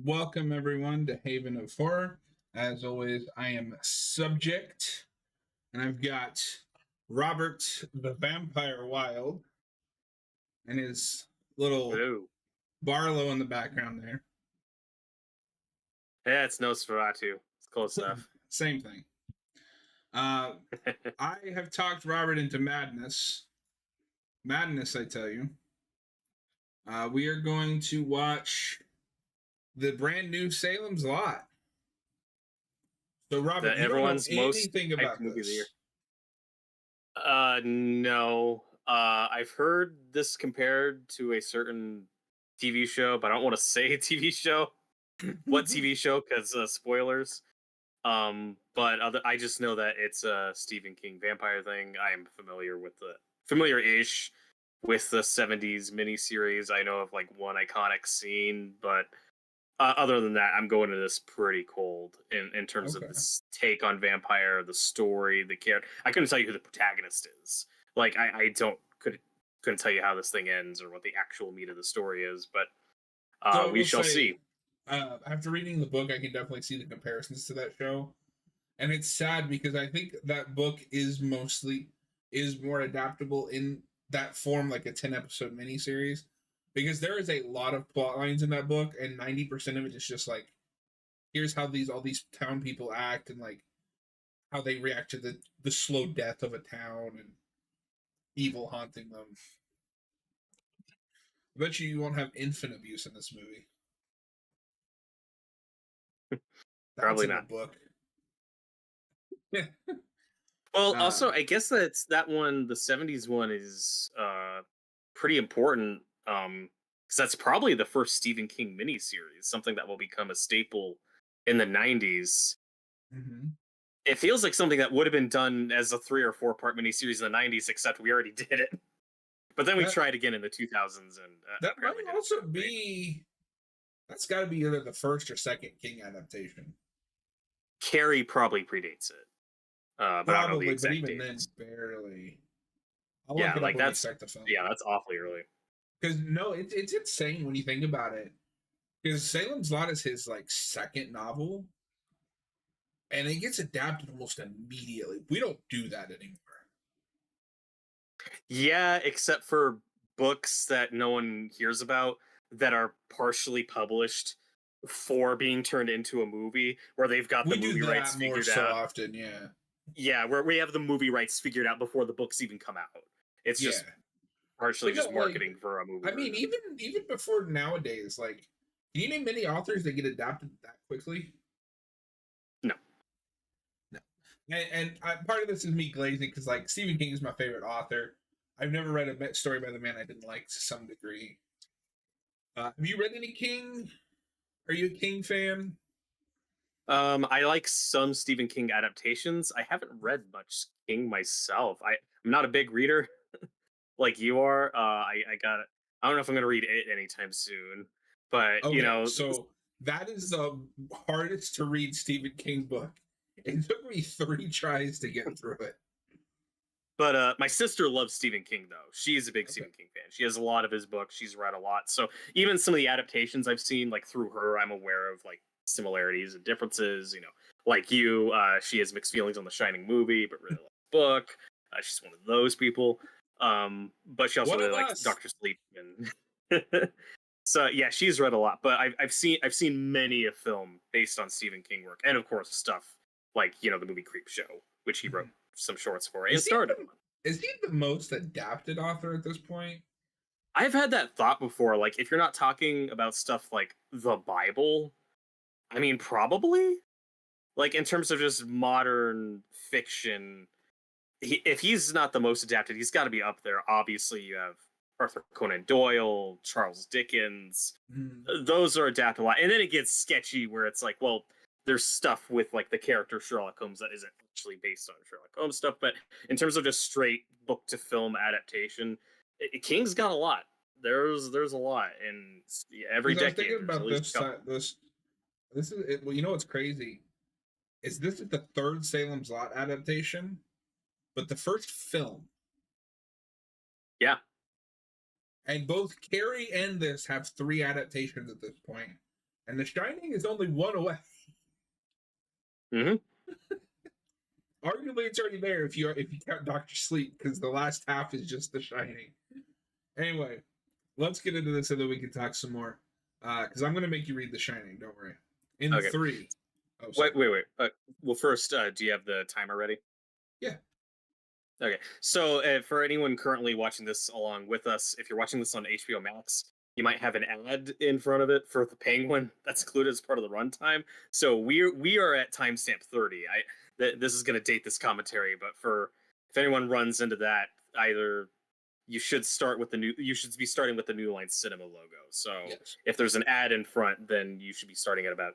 Welcome everyone to Haven of Horror. As always, I am Subject, and I've got Robert the Vampire Wild and his little Hello. Barlow in the background there. Yeah, it's Nosferatu. It's close enough. Same thing. I have talked Robert into madness. Madness, I tell you. We are going to watch the brand new Salem's Lot. So, Robert, you don't know Everyone's most anything hyped about movie of the year. this. No. I've heard this compared to a certain TV show, but I don't want to say TV show. What TV show? Because spoilers. I just know that it's a Stephen King vampire thing. I am familiar-ish with the '70s miniseries. I know of like one iconic scene, but other than that, I'm going to this pretty cold in terms of Okay. this take on vampire, the story, the character. I couldn't tell you who the protagonist is. Like I couldn't tell you how this thing ends or what the actual meat of the story is. But So I we will shall say, see. after reading the book, I can definitely see the comparisons to that show, and it's sad because I think that book is more adaptable in that form, like a 10 episode miniseries, because there is a lot of plot lines in that book, and 90% of it is just like, here's how all these town people act, and like how they react to the slow death of a town and evil haunting them. I bet you won't have infant abuse in this movie. That's Probably in the not. book. Well, uh, also, I guess that's that one. The '70s one is pretty important. Because that's probably the first Stephen King miniseries, something that will become a staple in the '90s. mhm. It feels like something that would have been done as a 3 or 4 part miniseries in the '90s, except we already did it. But then we That tried again in the 2000s, and that might apparently didn't also do great. be that's got to be either the first or second King adaptation. Carrie probably predates it, but I don't know the Probably, but exact even then, dates. barely. I'll look Yeah, it up like when we that's start the film. yeah, that's awfully early. Because no, it's insane when you think about it. Because Salem's Lot is his like second novel, and it gets adapted almost immediately. We don't do that anymore. Yeah, except for books that no one hears about that are partially published for being turned into a movie, where they've got the We do movie rights that more figured so out. often, yeah. Yeah, where we have the movie rights figured out before the books even come out. It's Yeah. just partially But no, just like, marketing for a movie I mean, version. even before nowadays, like, can you name many authors that get adapted that quickly? No. No. Part of this is me glazing because, like, Stephen King is my favorite author. I've never read a story by the man I didn't like to some degree. Have you read any King? Are you a King fan? I like some Stephen King adaptations. I haven't read much King myself. I'm not a big reader like you are. I got. I don't know if I'm gonna read it anytime soon, but Okay, so that is the hardest to read Stephen King book. It took me 3 tries to get through it. My sister loves Stephen King though. She's a big Okay. Stephen King fan. She has a lot of his books. She's read a lot. So even some of the adaptations I've seen, like through her, I'm aware of like similarities and differences. Like you, she has mixed feelings on the Shining movie, but really likes the book. She's one of those people. But she also One really of likes us. Doctor Sleep and so yeah, she's read a lot. But I've seen many a film based on Stephen King work, and of course stuff like the movie Creep Show, which he wrote some shorts for and Is he starred in. is he the most adapted author at this point? I've had that thought before. Like, if you're not talking about stuff like the Bible, I mean, probably. Like, in terms of just modern fiction, if he's not the most adapted, he's got to be up there. Obviously, you have Arthur Conan Doyle, Charles Dickens. Mm. Those are adapted a lot. And then it gets sketchy where it's like, well, there's stuff with like the character Sherlock Holmes that isn't actually based on Sherlock Holmes stuff. But in terms of just straight book to film adaptation, King's got a lot. There's a lot in every Because I was decade. thinking There's at about least a couple. this is it, well, you know what's crazy is this is the third Salem's Lot adaptation, but the first film. Yeah, And both Carrie and this have 3 adaptations at this point, and The Shining is only one away. Hmm. Arguably, it's already there if you count Doctor Sleep, because the last half is just The Shining. Anyway, let's get into this so that we can talk some more. Because I'm gonna make you read The Shining. Don't worry. In Okay. three. Oh, sorry. Wait. Well, first, do you have the timer ready? Yeah. Okay. So, for anyone currently watching this along with us, if you're watching this on HBO Max, you might have an ad in front of it for the Penguin that's included as part of the runtime. So we are at timestamp 30. This is going to date this commentary, but for if anyone runs into that, either you should be starting with the New Line Cinema logo. So Yes. if there's an ad in front, then you should be starting at about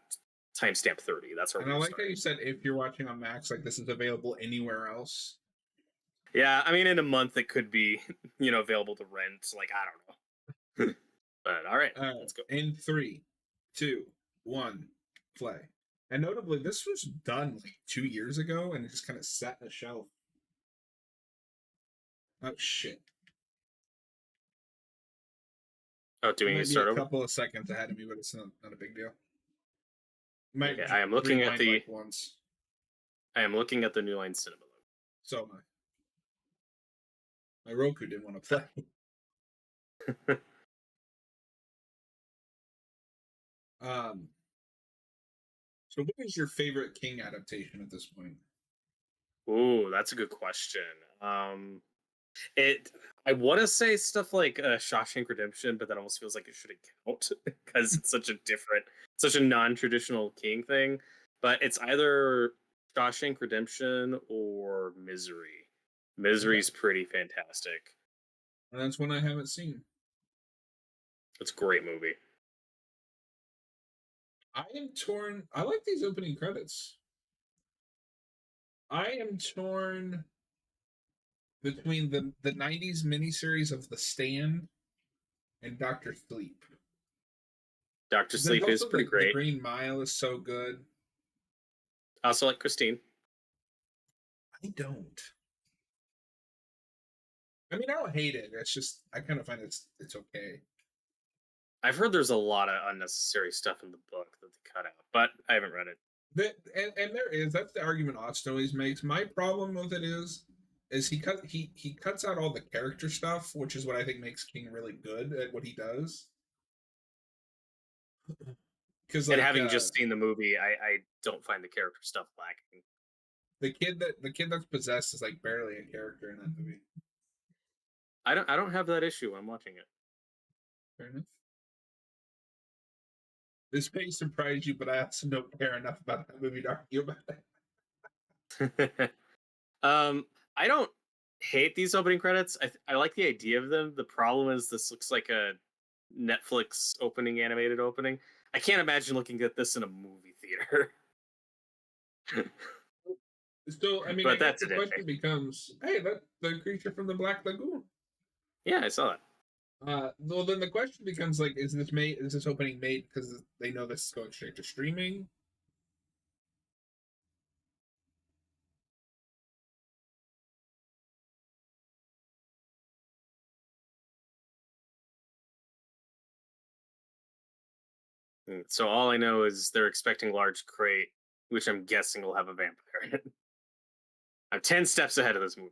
timestamp 30. That's where And I we're like how starting. you said if you're watching on Max, like this is available anywhere else. Yeah, I mean, in a month it could be, available to rent. Like, I don't know. But all right, let's go. In 3, 2, 1, play. And notably, this was done like 2 years ago, and it just kind of sat on a shelf. Oh shit! Oh, do It we need to might be start a over? couple of seconds ahead of me, but it's not a big deal. Might Okay, I am looking at rewind like once. New Line Cinema So am I. My Roku didn't want to play. logo. So what is your favorite King adaptation at this point? Ooh, that's a good question. It I want to say stuff like Shawshank Redemption, but that almost feels like it shouldn't count because it's such a non-traditional King thing. But it's either Shawshank Redemption or Misery. Okay. Misery's pretty fantastic. And that's one I haven't seen. It's a great movie. I am torn. I like these opening credits. I am torn between the 90s miniseries of The Stand and Doctor Sleep. Doctor There's Sleep is also pretty the great. Green Mile is so good. I also like Christine. I don't. I mean, I don't hate it. It's just I kind of find it's okay. I've heard there's a lot of unnecessary stuff in the book that they cut out, but I haven't read it. And there is that's the argument Austin always makes. My problem with it is he cuts out all the character stuff, which is what I think makes King really good at what he does. Because And having just seen the movie, I don't find the character stuff lacking. the kid that's possessed is like barely a character in that movie. I don't have that issue when I'm watching it. Fair enough. This may surprise you, but I also don't care enough about that movie to argue about it. I don't hate these opening credits. I like the idea of them. The problem is this looks like a Netflix animated opening. I can't imagine looking at this in a movie theater. So I mean, I But guess that's the it. question becomes, hey, that the creature from the Black Lagoon. Yeah, I saw that. Well, then the question becomes like, is this opening made because they know this is going straight to streaming? So all I know is they're expecting large crate, which I'm guessing will have a vampire in it. I'm 10 steps ahead of this movie.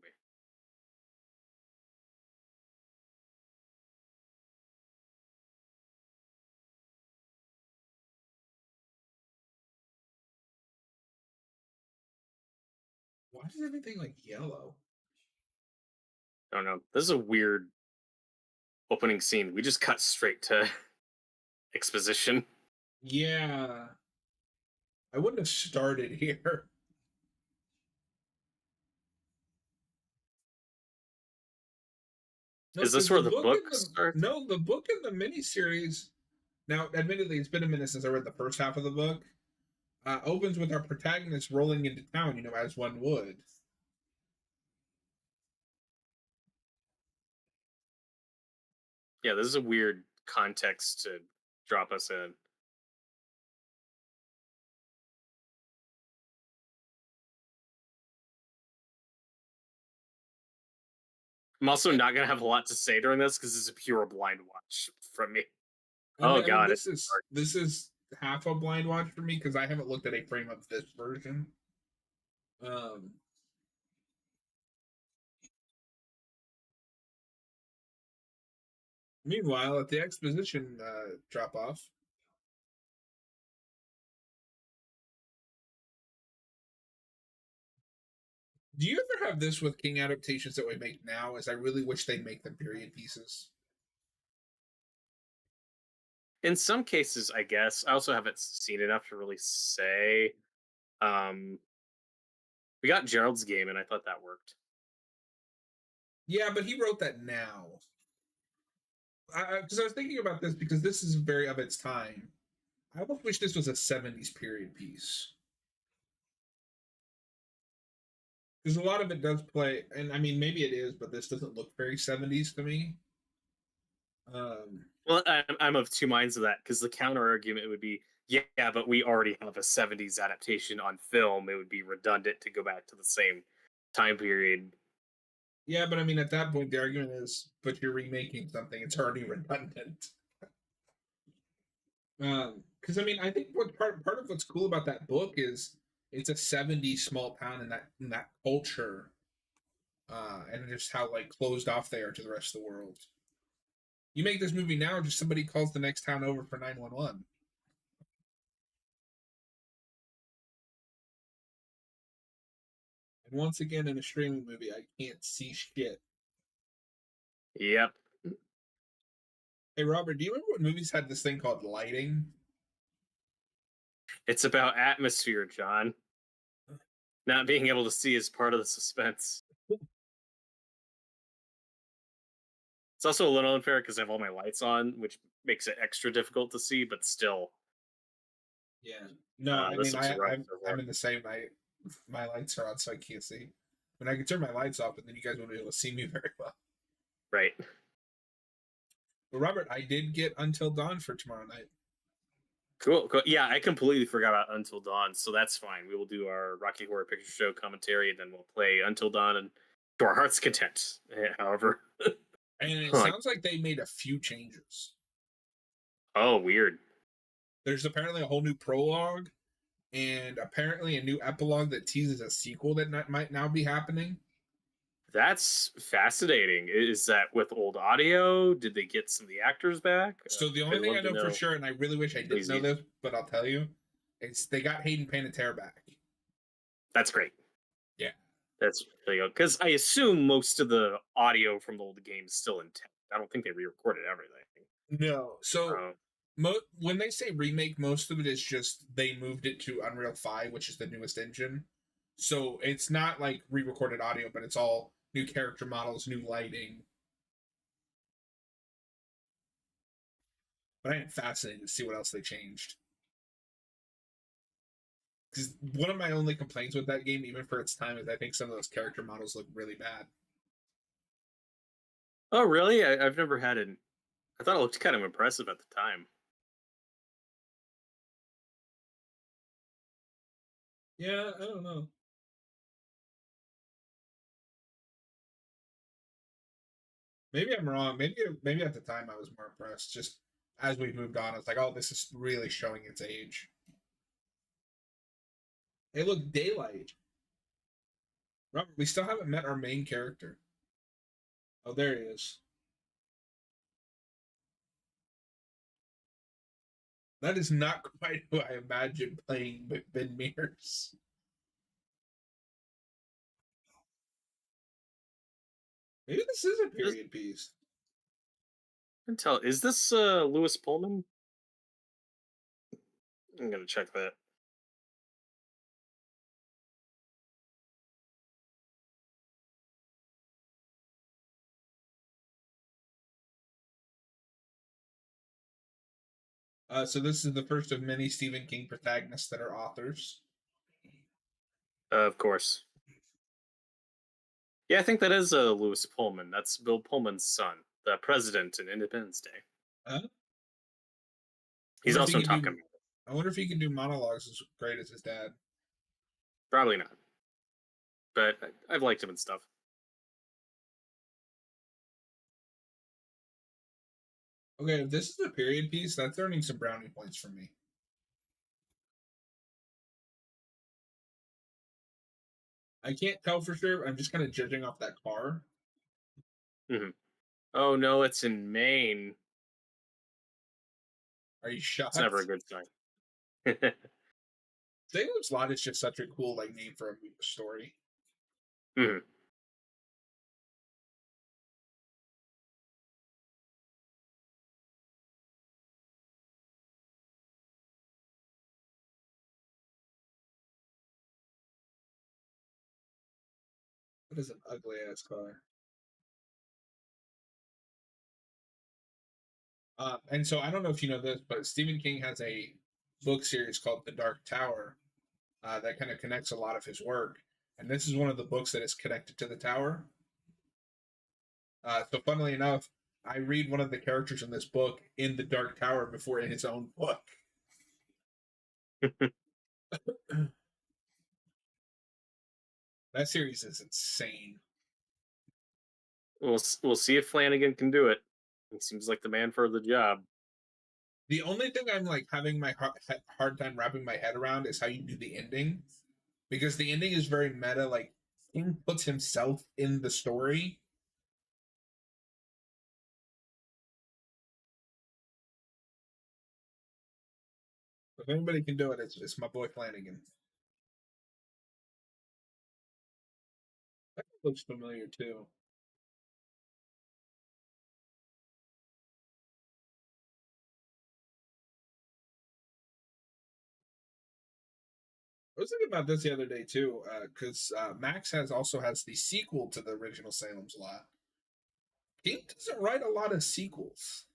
Why is everything like yellow? I don't know. This is a weird opening scene. We just cut straight to exposition. Yeah, I wouldn't have started here. No, Is this because where the book starts? the book in the miniseries. Now, admittedly, it's been a minute since I read the first half of the book. Opens with our protagonist rolling into town, as one would. Yeah, this is a weird context to drop us in. I'm also not gonna have a lot to say during this because it's a pure blind watch from me. Oh I mean, god, it's this is half a blind watch for me because I haven't looked at a frame of this version. Um, Meanwhile, at the exposition drop off, do you ever have this with King adaptations that we make now? Is I really wish they'd make them period pieces. In some cases, I guess. I also haven't seen enough to really say. Um, we got Gerald's game, and I thought that worked. Yeah, but he wrote that now. Because I was thinking about this because this is very of its time. I almost wish this was a 70s period piece. Because a lot of it does play, and I mean, maybe it is, but this doesn't look very 70s to me. Um, Well, I'm of two minds of that because the counter argument would be, yeah, but we already have a '70s adaptation on film. It would be redundant to go back to the same time period. yeah, but I mean, at that point, the argument is, but you're remaking something; it's already redundant. Because I mean, I think what part of what's cool about that book is it's a '70s small town in that culture, and just how like closed off they are to the rest of the world. You make this movie now, just somebody calls the next town over for 911. And once again, in a streaming movie, I can't see shit. Yep, Hey, Robert, do you remember what movies had this thing called lighting? it's about atmosphere, John. Not being able to see is part of the suspense. It's also a little unfair because I have all my lights on, which makes it extra difficult to see. But still, Yeah. No, I this mean, looks rough I'm so I'm far. in the same. My lights are on, so I can't see. But I can turn my lights off, and then you guys won't be able to see me very well. Right. But Robert, I did get Until Dawn for tomorrow night. Cool, cool. Yeah, I completely forgot about Until Dawn, so that's fine. We will do our Rocky Horror Picture Show commentary, and then we'll play Until Dawn and to our heart's content. However, And it like, sounds like they made a few changes. oh, weird. There's apparently a whole new prologue, and apparently a new epilogue that teases a sequel that might now be happening. That's fascinating. Is that with old audio? Did they get some of the actors back? So the only I'd thing I love to know for know. sure, and I really wish I didn't know Please, this, but I'll tell you, it's they got Hayden Panettiere back. that's great. Yeah. That's really good because I assume most of the audio from the old game is still intact. I don't think they re-recorded everything. No. So Uh, when they say remake, most of it is just they moved it to Unreal 5, which is the newest engine. So it's not like re-recorded audio, but it's all new character models, new lighting. But I am fascinated to see what else they changed. Because one of my only complaints with that game, even for its time, is I think some of those character models look really bad. oh, really? I've never had an. I thought it looked kind of impressive at the time. Yeah, I don't know. Maybe I'm wrong. Maybe at the time I was more impressed. Just as we've moved on, it's like, oh, this is really showing its age. Hey, look, daylight. Robert, we still haven't met our main character. Oh, there he is. That is not quite who I imagined playing Ben Mears. Maybe this is a Is, period piece. can tell. Is this Lewis Pullman? I'm gonna check that. So this is the first of many Stephen King protagonists that are authors. Of course. Yeah, I think that is Lewis Pullman. That's Bill Pullman's son, the president in Independence Day. Huh? I He's wonder if also he in can Top Gun. do. I wonder if he can do monologues as great as his dad. Probably not, but I've liked him and stuff. Okay, if this is a period piece, that's earning some brownie points for me. I can't tell for sure. I'm just kind of judging off that car. Hmm. Oh no, it's in Maine. Are you It's never a shocked? good sign. Salem's Lot is just such a cool like name for a story. Mhm. That is an ugly ass car. And so I don't know if you know this, but Stephen King has a book series called The Dark Tower that kind of connects a lot of his work. And this is one of the books that is connected to the tower. So, funnily enough, I read one of the characters in this book in The Dark Tower before in his own book. That series is insane. We'll see if Flanagan can do it. He seems like the man for the job. The only thing I'm like having my hard time wrapping my head around is how you do the ending, because the ending is very meta. Like King puts himself in the story. If anybody can do it, it's my boy Flanagan. That looks familiar too. I was thinking about this the other day too, because Max has also has the sequel to the original Salem's Lot. King doesn't write a lot of sequels.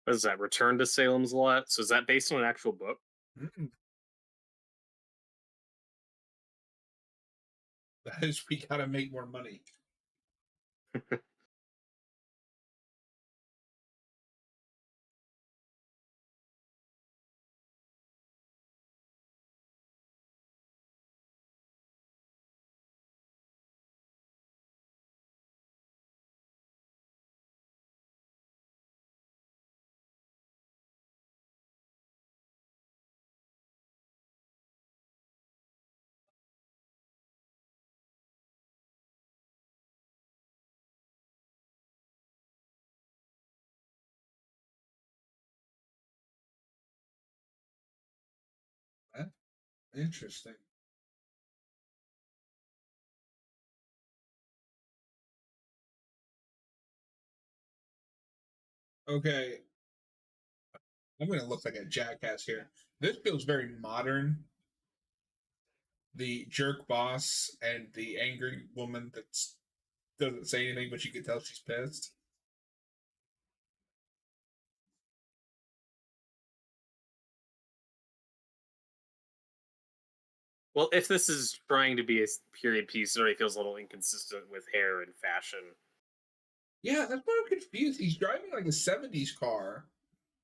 What is that? Return to Salem's Lot. So is that based on an actual book? Mm-mm. That is, we gotta make more money. Huh? Interesting. Okay, I'm gonna look like a jackass here. This feels very modern. The jerk boss and the angry woman that doesn't say anything, but you can tell she's pissed. Well, if this is trying to be a period piece, it already feels a little inconsistent with hair and fashion. Yeah, that's why I'm confused. He's driving like a '70s car,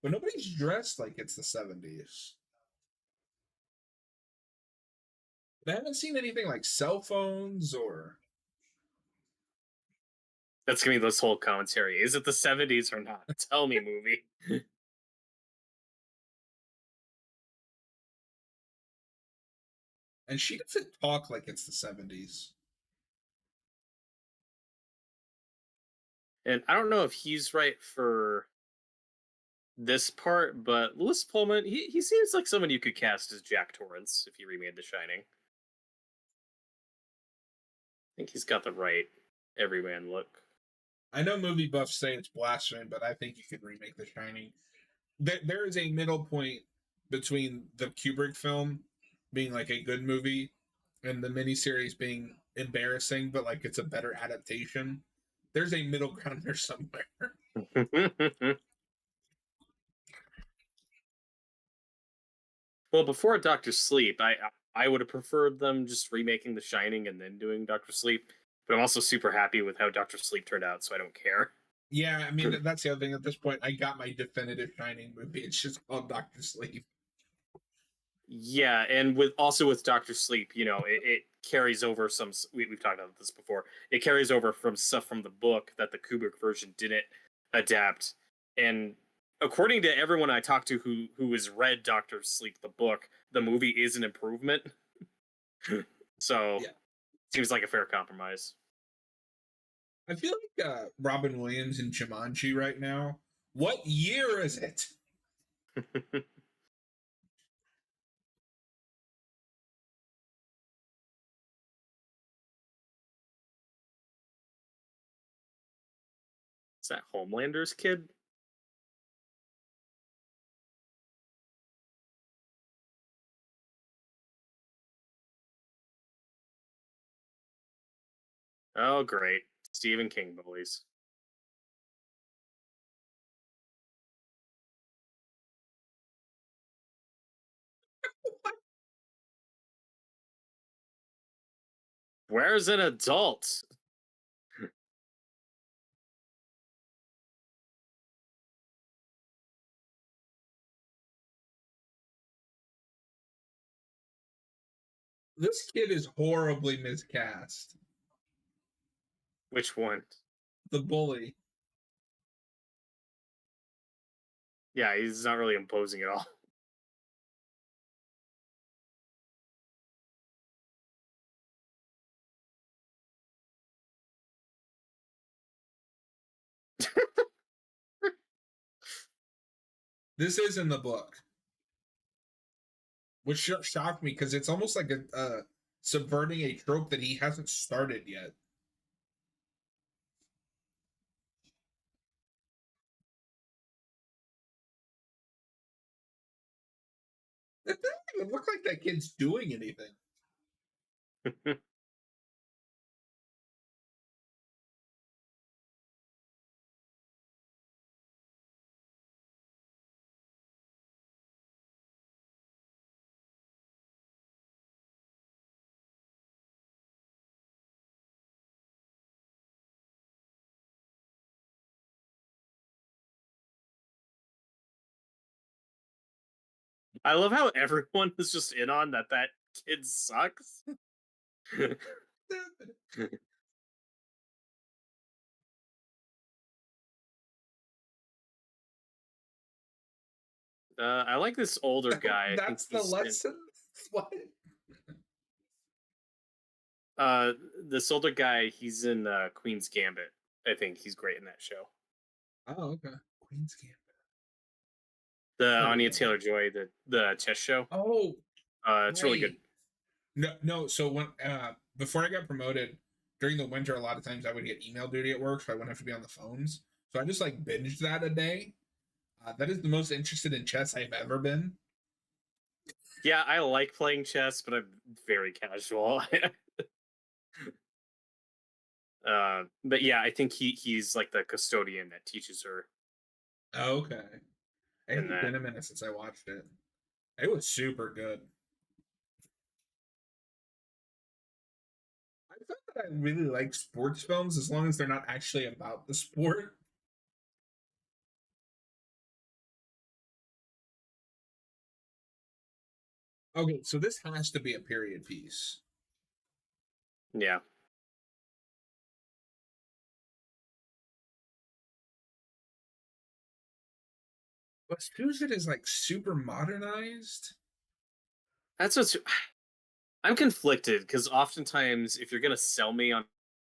but nobody's dressed like it's the '70s. I haven't seen anything like cell phones or. That's gonna be this whole commentary. Is it the 70s or not? Tell me, movie. And she doesn't talk like it's the '70s. And I don't know if he's right for this part, but Lewis Pullman, he seems like someone you could cast as Jack Torrance if he remade The Shining. I think he's got the right everyman look. I know movie buffs say it's blasphemy, but I think you could remake The Shining. There is a middle point between the Kubrick film being like a good movie and the miniseries being embarrassing, but like it's a better adaptation. There's a middle ground there somewhere. Well, before Doctor Sleep, I would have preferred them just remaking The Shining and then doing Doctor Sleep. But I'm also super happy with how Doctor Sleep turned out, so I don't care. Yeah, I mean that's the other thing. At this point, I got my definitive Shining movie. It's just called Doctor Sleep. Yeah, and with Doctor Sleep, it carries over some. We've talked about this before. It carries over from stuff from the book that the Kubrick version didn't adapt, and according to everyone I talked to who has read Doctor Sleep the book, the movie is an improvement. So Yeah. seems like a fair compromise. I feel like Robin Williams in Jumanji right now. What year is it? Is that Homelander's kid? Oh, great. Stephen King bullies. Where's an adult? This kid is horribly miscast. Which one? The bully. Yeah, he's not really imposing at all. This is in the book, which shocked me because it's almost like a subverting a trope that he hasn't started yet. It doesn't even look like that kid's doing anything. I love how everyone is just in on that kid sucks. I like this older guy. I think That's the he's in, lesson. What? uh this older guy. He's in Queen's Gambit. I think he's great in that show. Oh, okay. Queen's Gambit. The Oh, Anya yeah. Taylor Joy, the chess show. Oh, It's really good. right. No. So when before I got promoted during the winter, a lot of times I would get email duty at work, so I wouldn't have to be on the phones. So I just like binged that a day. That is the most interested in chess I've ever been. Yeah, I like playing chess, but I'm very casual. But yeah, I think he's like the custodian that teaches her Okay. It in had that. been a minute since I watched it. It was super good. I thought that I really like sports films as long as they're not actually about the sport. Okay, so this has to be a period piece. Yeah. But Susan is like super modernized. That's what's I'm conflicted because oftentimes if you're gonna sell me on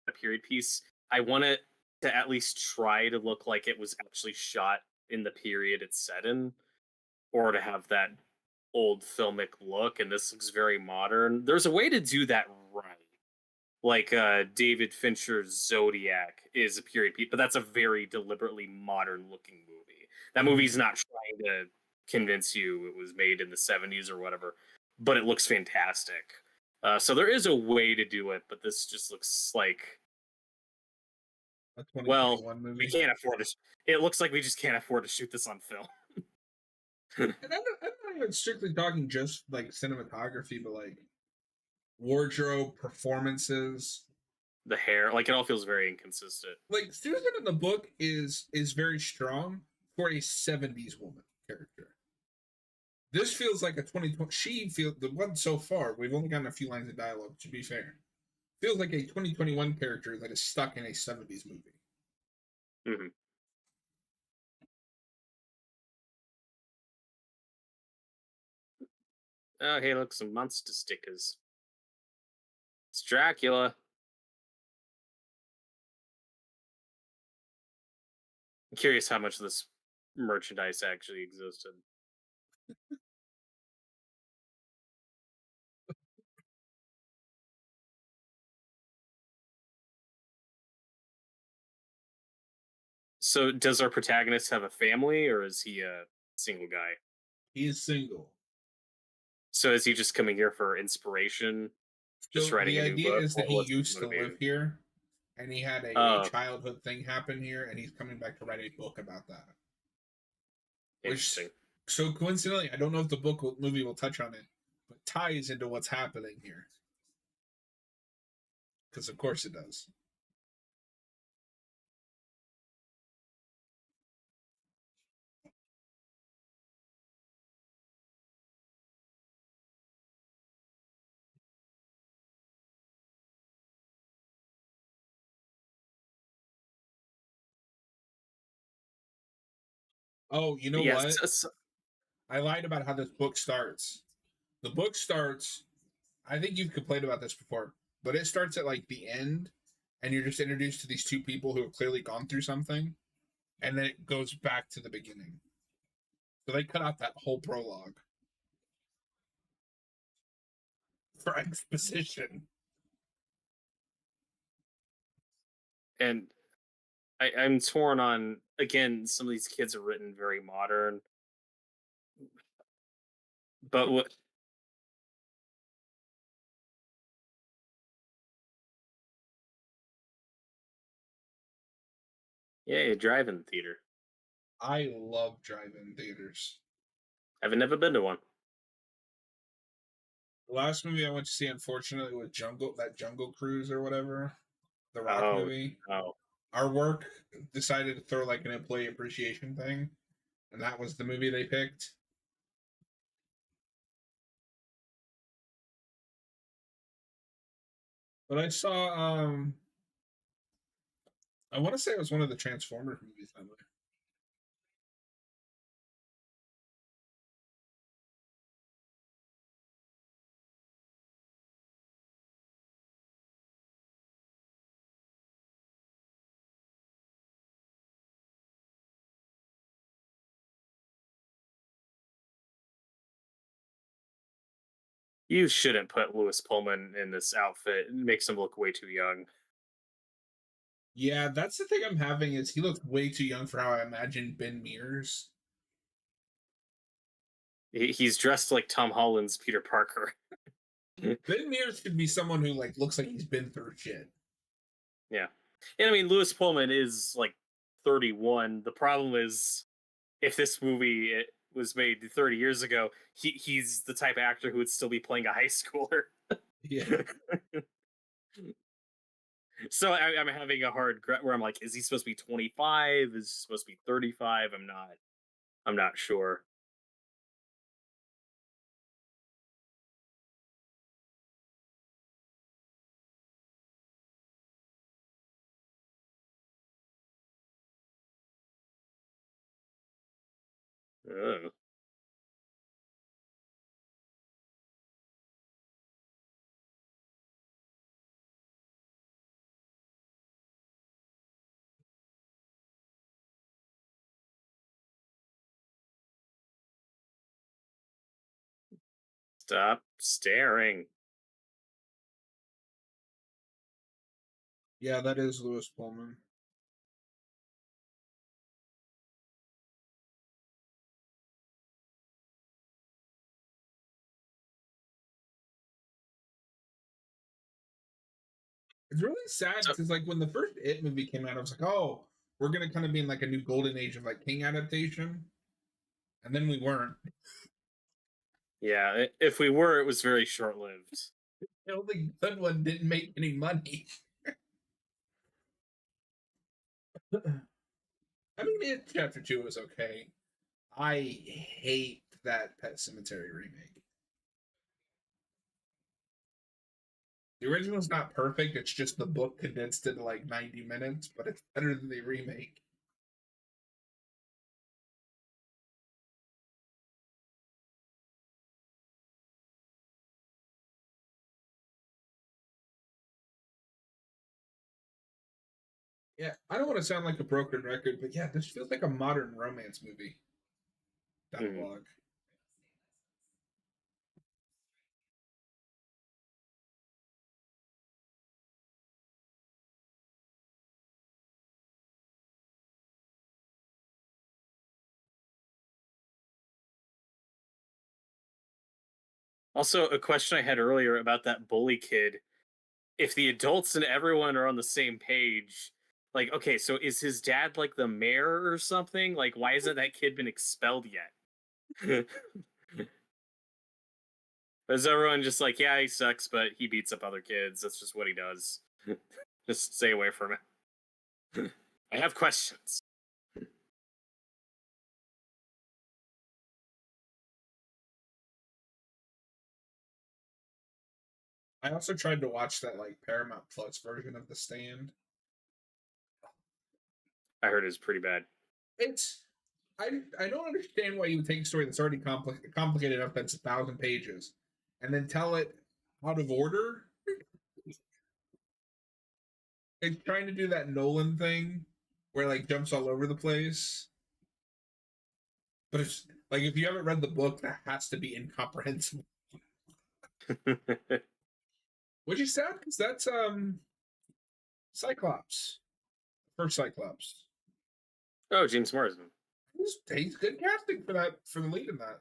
a period piece, I want it to at least try to look like it was actually shot in the period it's set in, or to have that old filmic look. And this looks very modern. There's a way to do that right. Like David Fincher's Zodiac is a period piece, but that's a very deliberately modern looking movie. That movie's not trying to convince you it was made in the 70s or whatever, but it looks fantastic. So there is a way to do it, but this just looks like, A well, 2021 we movie. can't afford to. It looks like we just can't afford to shoot this on film. And I'm not even strictly talking just like cinematography, but like wardrobe, performances. The hair, like it all feels very inconsistent. Like Susan in the book is very strong for a 70s woman character. This feels like a 2020. She feels the one so far. We've only gotten a few lines of dialogue. To be fair, feels like a 2021 character that is stuck in a 70s movie. Hmm. Oh, hey, look, some monster stickers. It's Dracula. I'm curious how much of this merchandise actually existed. So, does our protagonist have a family, or is he a single guy? He is single. So, is he just coming here for inspiration, just So writing the a new idea book? is that he What's used to live motivating? here, and he had a Oh, childhood thing happen here, and he's coming back to write a book about that. Which, interesting. so coincidentally, I don't know if the movie will touch on it, but ties into what's happening here, because of course it does. Oh, you know Yes. what? I lied about how this book starts. The book starts. I think you've complained about this before, but it starts at like the end, and you're just introduced to these two people who have clearly gone through something, and then it goes back to the beginning. So they cut out that whole prologue for exposition. And I'm torn on, again, some of these kids are written very modern, but what? Yeah, you drive in the theater. I love drive-in theaters. I've never been to one. The last movie I went to see, unfortunately, was Jungle Cruise or whatever, the Rock Oh movie. no. Our work decided to throw like an employee appreciation thing, and that was the movie they picked. But I saw, I want to say it was one of the Transformers movies. That way. You shouldn't put Lewis Pullman in this outfit. It makes him look way too young. Yeah, that's the thing I'm having is he looks way too young for how I imagine Ben Mears. He's dressed like Tom Holland's Peter Parker. Ben Mears could be someone who like looks like he's been through shit. Yeah. And I mean, Lewis Pullman is like 31. The problem is, if this movie was made 30 years ago, he's the type of actor who would still be playing a high schooler. Yeah. So I'm having a hard where I'm like, is he supposed to be 25? Is he supposed to be 35? I'm not. I'm not sure. Ugh. Stop staring. Yeah, that is Lewis Pullman. It's really sad So because like when the first It movie came out, I was like, oh, we're gonna kind of be in like a new golden age of like King adaptation, and then we weren't. yeah, if we were, it was very short lived. The only good one didn't make any money. I mean, it Chapter Two was okay. I hate that Pet Cemetery remake. The original's not perfect. It's just the book condensed into like 90 minutes, but it's better than the remake. Yeah, I don't want to sound like a broken record, but yeah, this feels like a modern romance movie Mhm. dialogue. Also, a question I had earlier about that bully kid. If the adults and everyone are on the same page, like, okay, so is his dad like the mayor or something? Like, why hasn't that kid been expelled yet? Is everyone just like, yeah, he sucks, but he beats up other kids. That's just what he does. Just stay away from it. I have questions. I also tried to watch that like Paramount Plus version of The Stand. I heard it's pretty bad. It's I don't understand why you would take a story that's already complicated enough that's 1,000 pages, and then tell it out of order. It's trying to do that Nolan thing where like jumps all over the place, but it's like if you haven't read the book, that has to be incomprehensible. Which is sad because that's Cyclops, first Cyclops. Oh, James Marsden. He's good casting for that for the lead in that.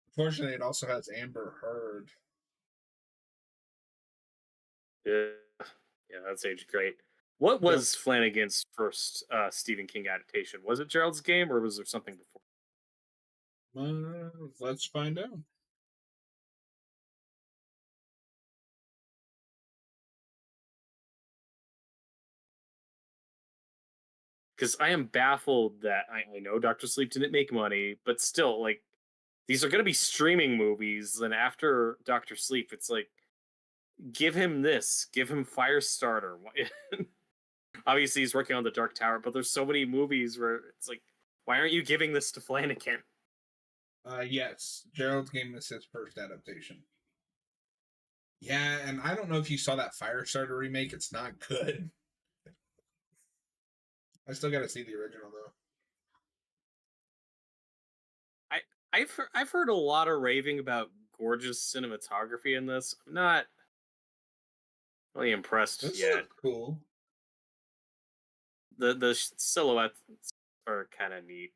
Unfortunately, it also has Amber Heard. Yeah, yeah, that's aged great. What Yep. was Flanagan's first Stephen King adaptation? Was it Gerald's Game or was there something before? Let's find out. Because I am baffled that I know Doctor Sleep didn't make money, but still, like, these are going to be streaming movies. And after Doctor Sleep, it's like, give him this, give him Firestarter. Obviously, he's working on the Dark Tower, but there's so many movies where it's like, why aren't you giving this to Flanagan? Yes, Gerald's Game is his first adaptation. Yeah, and I don't know if you saw that Firestarter remake. It's not good. I still got to see the original though. I I've heard a lot of raving about gorgeous cinematography in this. I'm not really impressed This yet. looks cool. The silhouettes are kind of neat.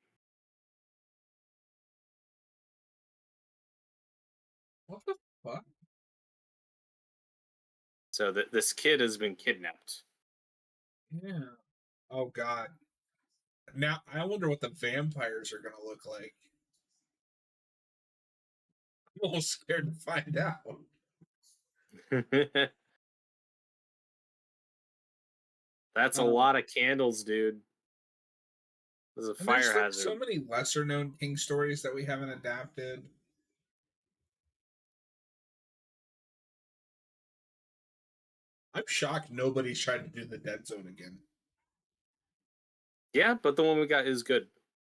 What the fuck? So that this kid has been kidnapped. Yeah. Oh god. Now I wonder what the vampires are gonna look like. I'm almost scared to find out. That's a Um, lot of candles, dude. This is a and fire there's like hazard. so many lesser known King stories that we haven't adapted. I'm shocked nobody's tried to do the Dead Zone again. Yeah, but the one we got is good.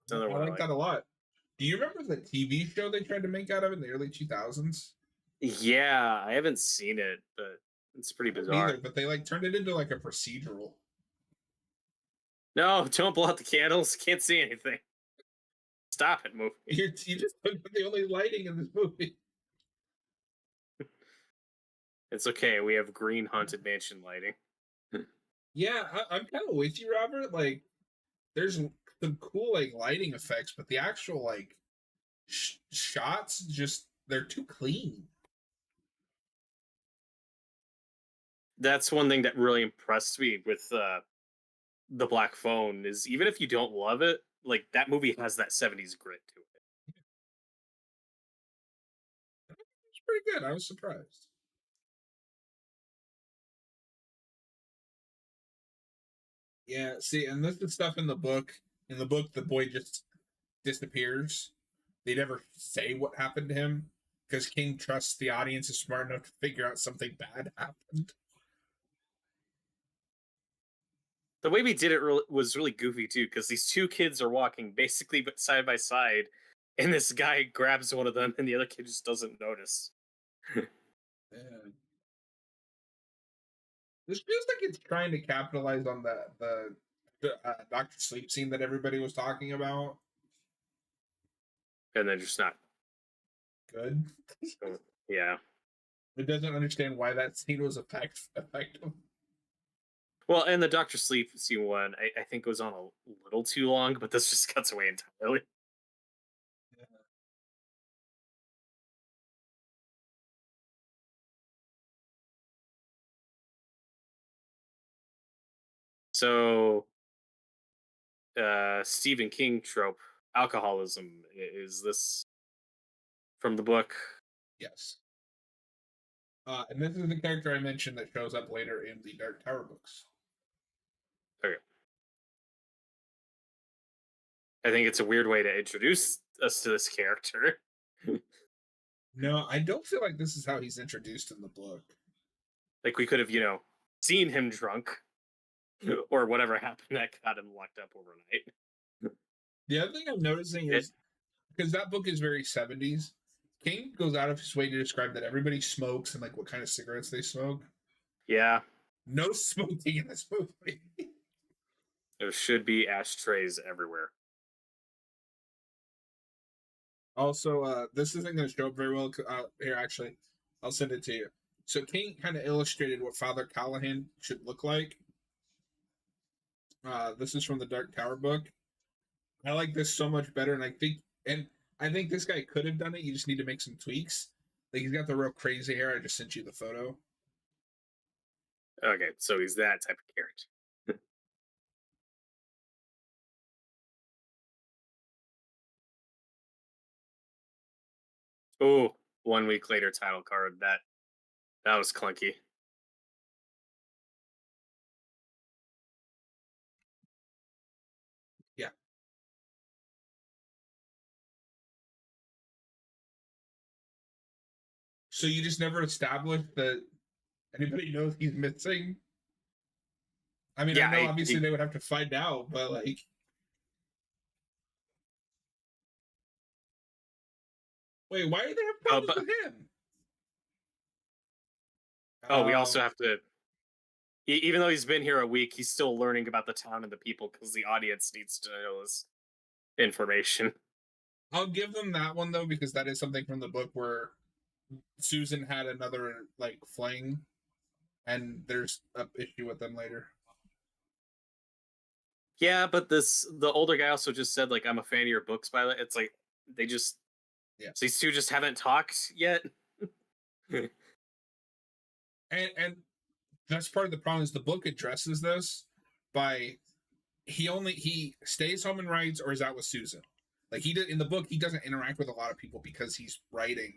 It's another I one I like like. that a lot. Do you remember the TV show they tried to make out of it in the early 2000s? Yeah, I haven't seen it, but it's pretty I haven't bizarre. either, but they like turned it into like a procedural. No, don't blow out the candles. Can't see anything. Stop it, movie. You just put the only lighting in this movie. It's okay. We have green haunted mansion lighting. Yeah, I'm kind of with you, Robert. Like, there's some cool like lighting effects, but the actual like shots just they're too clean. That's one thing that really impressed me with the Black Phone is even if you don't love it, like that movie has that 70s grit to it. It's pretty good. I was surprised. Yeah, see, and this is stuff in the book. In the book, the boy just disappears. They never say what happened to him because King trusts the audience is smart enough to figure out something bad happened. The way we did it was really goofy too, because these two kids are walking basically side by side, and this guy grabs one of them, and the other kid just doesn't notice. Yeah. This feels like it's trying to capitalize on the Doctor Sleep scene that everybody was talking about. and they're just not. Good. Yeah. It doesn't understand why that scene was effective. Well, and the Doctor Sleep scene one, I think goes on a little too long, but this just cuts away entirely. So, Stephen King trope, alcoholism, is this from the book? Yes. And this is the character I mentioned that shows up later in the Dark Tower books. Okay. I think it's a weird way to introduce us to this character. No, I don't feel like this is how he's introduced in the book. Like we could have, seen him drunk or whatever happened that got him locked up overnight. The other thing I'm noticing It, is because that book is very 70s, King goes out of his way to describe that everybody smokes and like what kind of cigarettes they smoke. yeah, No smoking in this movie. there should be ashtrays everywhere. Also, this isn't going to show up very well. Here, actually, I'll send it to you. So King kind of illustrated what Father Callahan should look like. This is from the Dark Tower book. I like this so much better, and I think this guy could have done it. You just need to make some tweaks. Like he's got the real crazy hair. I just sent you the photo. Okay, so he's that type of character. Oh, 1 week later title card. That was clunky. Yeah. So you just never established that anybody knows he's missing. I mean, I Yeah, know I, obviously he, they would have to find out, but like, wait, why do they have oh, problems but with him? oh, we also Oh, have to. Even though he's been here a week, he's still learning about the town and the people because the audience needs to know this information. I'll give them that one though because that is something from the book where Susan had another like fling, and there's a issue with them later. Yeah, but the older guy also just said like I'm a fan of your books. By the, it's like they just Yeah, so these two just haven't talked yet. and that's part of the problem is the book addresses this by he stays home and writes or is out with Susan. Like he did in the book, he doesn't interact with a lot of people because he's writing.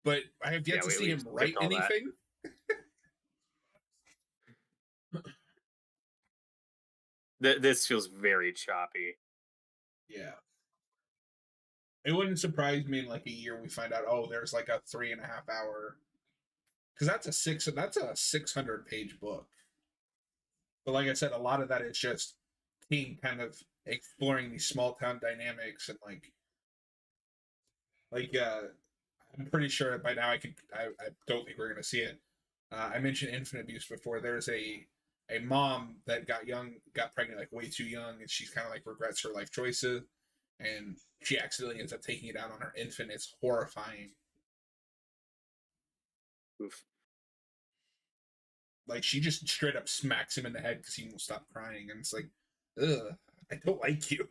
But I have yet Yeah, to see we him write skipped all that. anything. This feels very choppy. Yeah. It wouldn't surprise me in like a year we find out, oh, there's like a 3.5 hour because that's a 600 page book. But like I said, a lot of that is just King kind of exploring these small town dynamics and like I'm pretty sure by now I don't think we're gonna see it. I mentioned infant abuse before. There's a mom that got pregnant like way too young, and she's kind of like regrets her life choices, and she accidentally ends up taking it out on her infant. It's horrifying. Oof. Like she just straight up smacks him in the head because he won't stop crying, and it's like, ugh, I don't like you.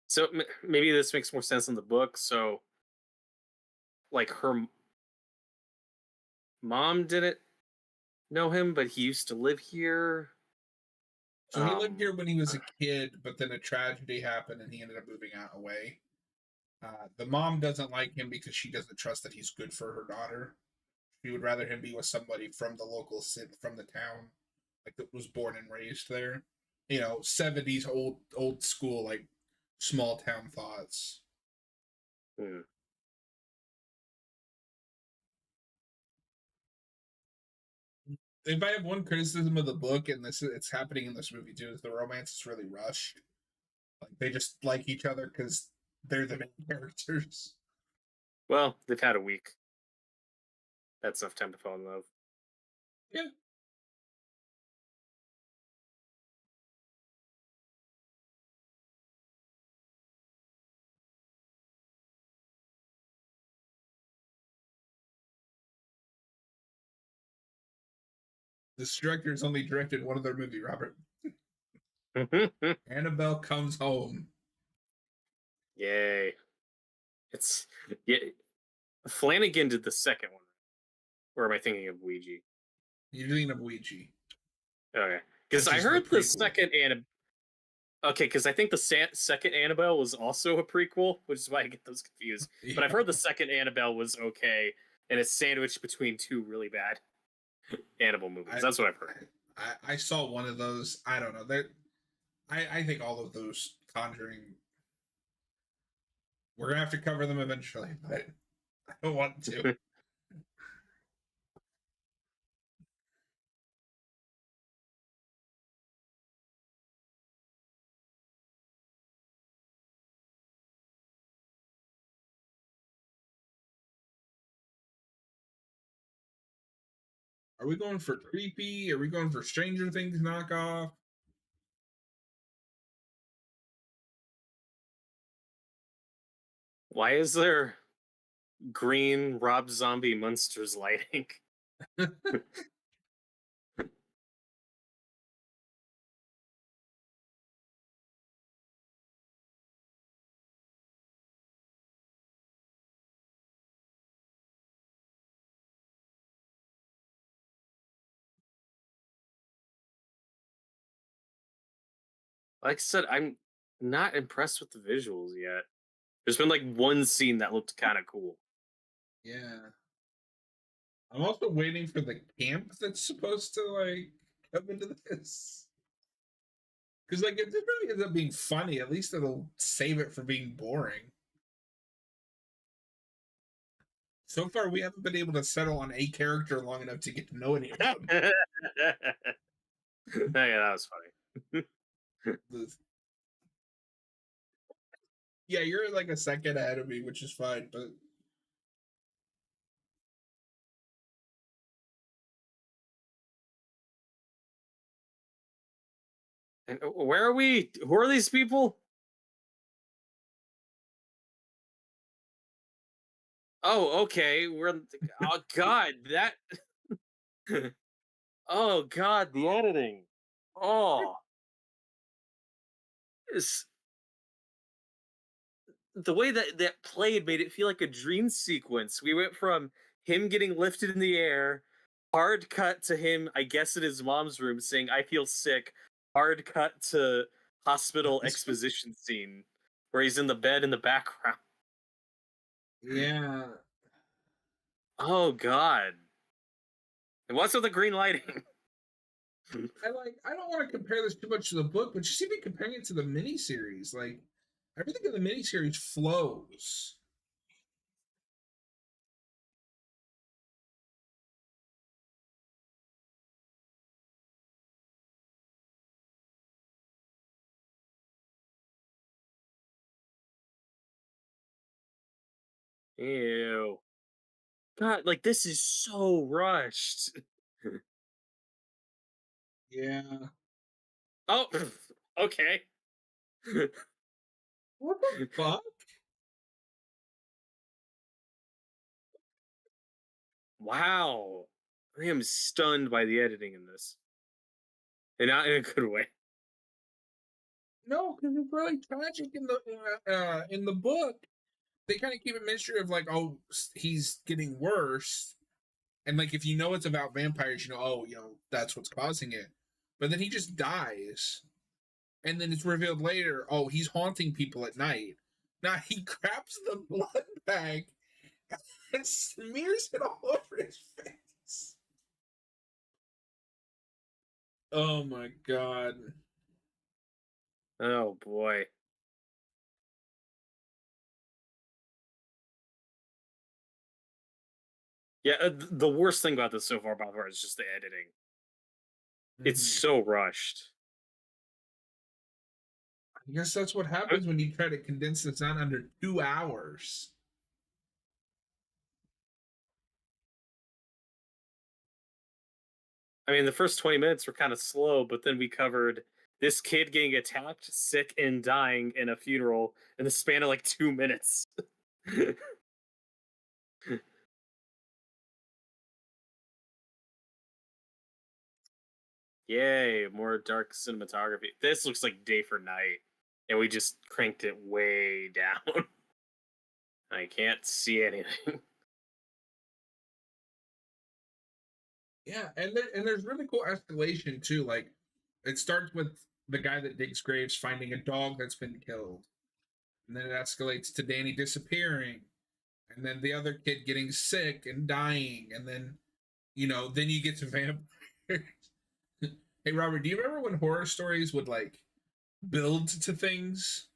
So maybe this makes more sense in the book. So like her mom did it know him, but he used to live here. So he lived here when he was Uh, a kid, but then a tragedy happened and he ended up moving out away. The mom doesn't like him because she doesn't trust that he's good for her daughter. She would rather him be with somebody from the local from the town, like that was born and raised there. You know, 70s old school, like small town thoughts. hmm. If I have one criticism of the book, and this it's happening in this movie too, is the romance is really rushed. Like they just like each other because they're the main characters. Well, they've had a week. That's enough time to fall in love. Yeah. This director has only directed one other movie, Robert. Annabelle Comes Home. Yay! It's yeah. Flanagan did the second one. Or am I thinking of Ouija? You're thinking of Ouija, Okay, because which I is the heard the prequel. second Annabelle. Okay, because I think the second Annabelle was also a prequel, which is why I get those confused. But I've Yeah. heard the second Annabelle was okay, and it's sandwiched between two really bad Annabelle movies. That's what I've heard. I saw one of those. I don't know. I think all of those Conjuring. We're gonna have to cover them eventually, but I don't want to. Are we going for creepy? Are we going for Stranger Things knockoff? Why is there green Rob Zombie monsters lighting? Like I said, I'm not impressed with the visuals yet. There's been like one scene that looked kind of cool. Yeah. I'm also waiting for the camp that's supposed to like come into this. Because like if this movie ends up being funny, at least it'll save it from being boring. So far, we haven't been able to settle on a character long enough to get to know any of them. Yeah, that was funny. Yeah, you're like a second ahead of me, which is fine. But And where are we? Who are these people? Oh, okay. Oh God, that. Oh God, the editing. Oh, it's, the way that played made it feel like a dream sequence. We went from him getting lifted in the air, hard cut to him, I guess, in his mom's room saying, "I feel sick." Hard cut to hospital exposition scene where he's in the bed in the background. yeah, Oh God. And what's with the green lighting? I don't want to compare this too much to the book, but you see me comparing it to the miniseries. Like everything in the miniseries flows. Ew. God, like this is so rushed. Yeah. Oh, okay. What the fuck? Wow. I am stunned by the editing in this. And not in a good way. No, because it's really tragic in the book. They kind of keep a mystery of like, oh, he's getting worse, And like if you know it's about vampires, you know, oh, you know, that's what's causing it. But then he just dies. And then it's revealed later, oh, he's haunting people at night. Now he grabs the blood bag and smears it all over his face. Oh my god. Oh boy. Yeah, the worst thing about this so far, by the way, is just the editing. It's Mhm. so rushed. I guess that's what I happens when you try to condense this down under 2 hours. I mean, the first 20 minutes were kind of slow, but then we covered this kid getting attacked, sick, and dying in a funeral in the span of like 2 minutes. Yay, more dark cinematography. This looks like day for night, and we just cranked it way down. I can't see anything. Yeah, and there's really cool escalation too. Like it starts with the guy that digs graves finding a dog that's been killed, and then it escalates to Danny disappearing, and then the other kid getting sick and dying, and then then you get to vampires. Hey Robert, do you remember when horror stories would like build to things?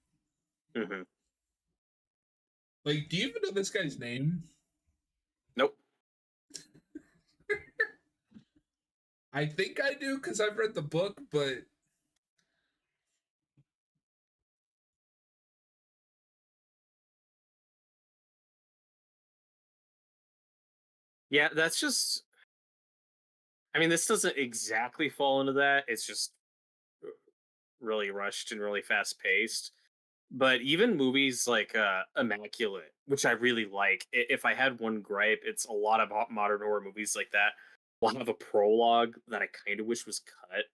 Hmm. Like, do you even know this guy's name? Nope. I think I do because I've read the book, but Yeah, that's just. I mean, this doesn't exactly fall into that. It's just really rushed and really fast paced. But even movies like Immaculate, which I really like, if I had one gripe, it's a lot of modern horror movies like that will have a prologue that I kind of wish was cut,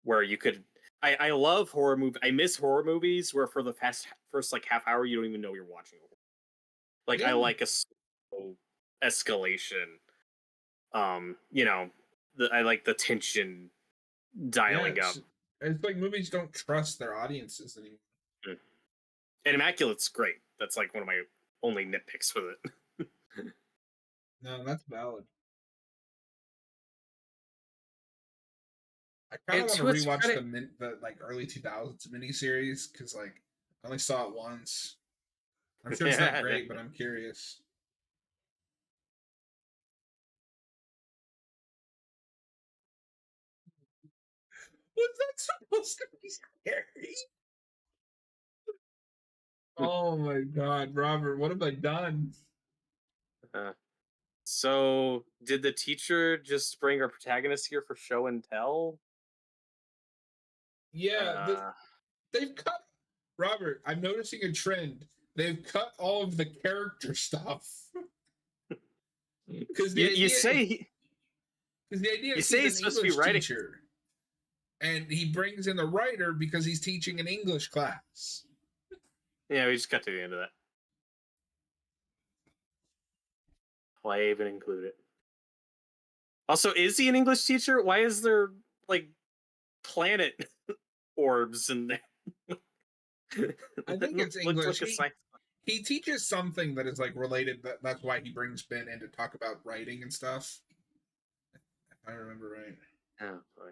where you could. I love horror movie. I miss horror movies where for the first like half hour you don't even know you're watching. Like I yeah, like a slow escalation. You know, I like the tension yeah. dialing up. It's like movies don't trust their audiences anymore. Mm. And Immaculate's great. That's like one of my only nitpicks with it. No, that's valid. I kind of And want to to its rewatch credit, the like early 2000s miniseries because like I only saw it once. I'm sure it's not great, but I'm curious. Was that supposed to be scary? Oh my god, Robert, what have I done? uh, so did the teacher just bring our protagonist here for show and tell? Yeah, Uh, they've cut Robert. I'm noticing a trend. They've cut all of the character stuff because the you idea say because the idea you is say he's he's an supposed to be English writing. teacher and he brings in the writer because he's teaching an English class. Yeah, we just got to the end of that. Why even include it? Also, is he an English teacher? Why is there like planet orbs in there? I think it's Looked English. like a science. He teaches something that is like related. That's why he brings Ben in to talk about writing and stuff. If I remember right. Oh boy.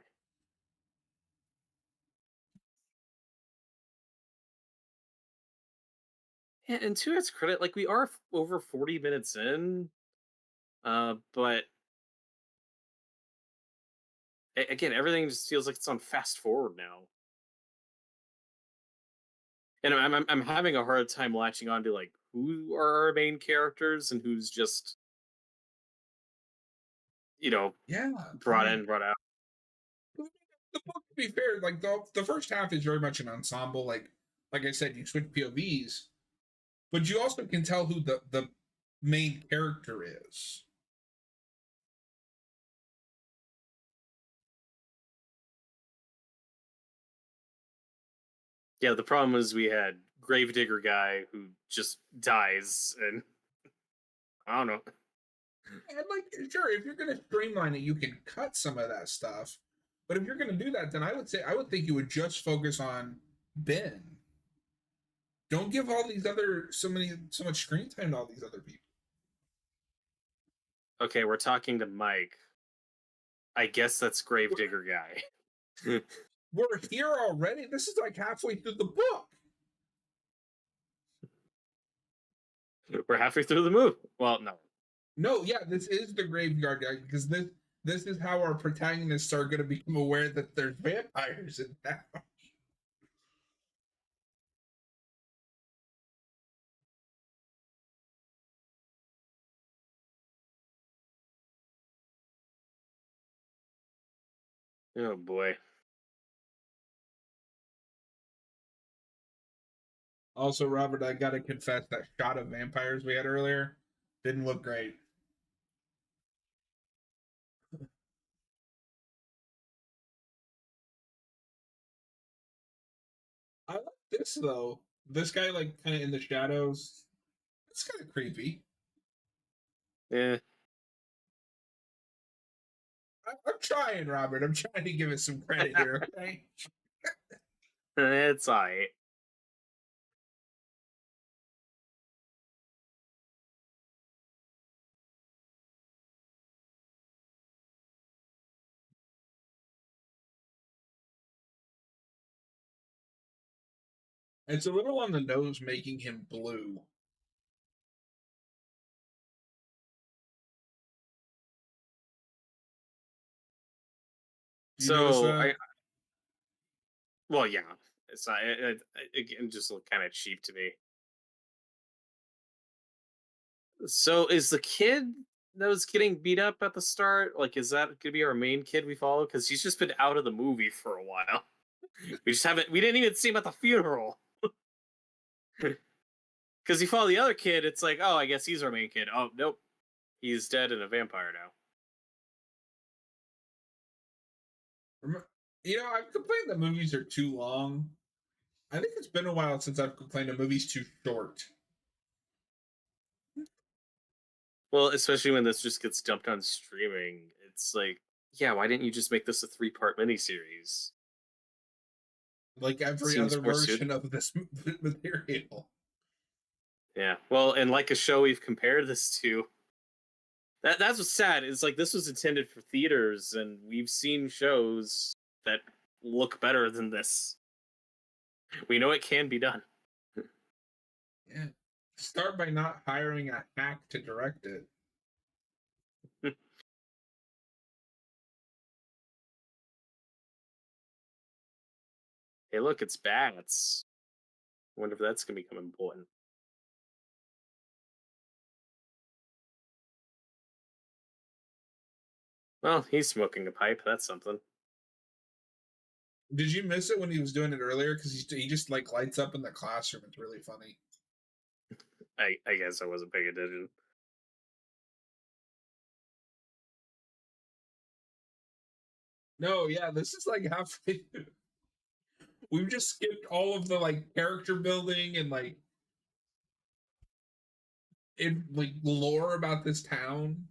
Yeah, and to its credit, like we are over 40 minutes in, but again, everything just feels like it's on fast forward now, and I'm having a hard time latching on to like who are our main characters and who's just you know Yeah, brought in, brought out. the book, to be fair, like the first half is very much an ensemble. Like I said, you switch POVs, but you also can tell who the main character is. Yeah, the problem is we had Gravedigger guy who just dies, and I don't know. And like, sure, if you're gonna streamline it, you can cut some of that stuff. But if you're gonna do that, then I would think you would just focus on Ben. Don't give all these other so much screen time to all these other people. Okay, we're talking to Mike. I guess that's Gravedigger guy. We're here already. This is like halfway through the book. We're halfway through the movie. Well, no. No, yeah, this is the graveyard guy because this is how our protagonists are going to become aware that there's vampires in town. Oh boy. Also, Robert, I gotta confess that shot of vampires we had earlier didn't look great. I like this though. This guy, like, kind of in the shadows. It's kind of creepy. Yeah, I'm trying, Robert. I'm trying to give it some credit here. Okay. it's alright. It's a little on the nose, making him blue. Do you notice So that? well, yeah, it's not. It just looked kind of cheap to me. So is the kid that was getting beat up at the start? Like, is that gonna be our main kid we follow? Because he's just been out of the movie for a while. We just haven't. We didn't even see him at the funeral. Because you follow the other kid, it's like, oh, I guess he's our main kid. Oh, nope, he's dead and a vampire now. You know, I've complained that movies are too long. I think it's been a while since I've complained a movie's too short. Well, especially when this just gets dumped on streaming, it's like, yeah, why didn't you just make this a 3-part miniseries? Like every Seems other more suited. version of this material. Yeah, well, and like a show we've compared this to, that's what's sad. Is like this was intended for theaters, and we've seen shows that look better than this. We know it can be done. Yeah. Start by not hiring a hack to direct it. Hey, look, it's bats. I wonder if that's gonna become important. Well, he's smoking a pipe. That's something. Did you miss it when he was doing it earlier? Because he just like lights up in the classroom. It's really funny. I guess I wasn't paying attention. No, yeah, this is like halfway. We've just skipped all of the like character building and like lore about this town.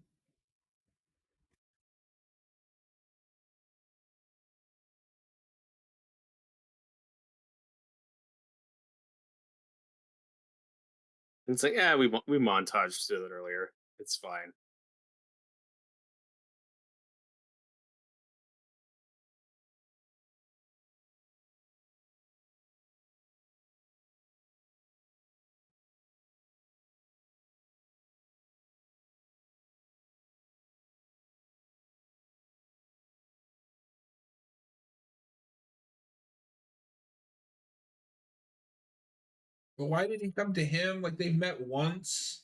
It's like, yeah, we montaged through it earlier. It's fine. But why did he come to him? Like they met once.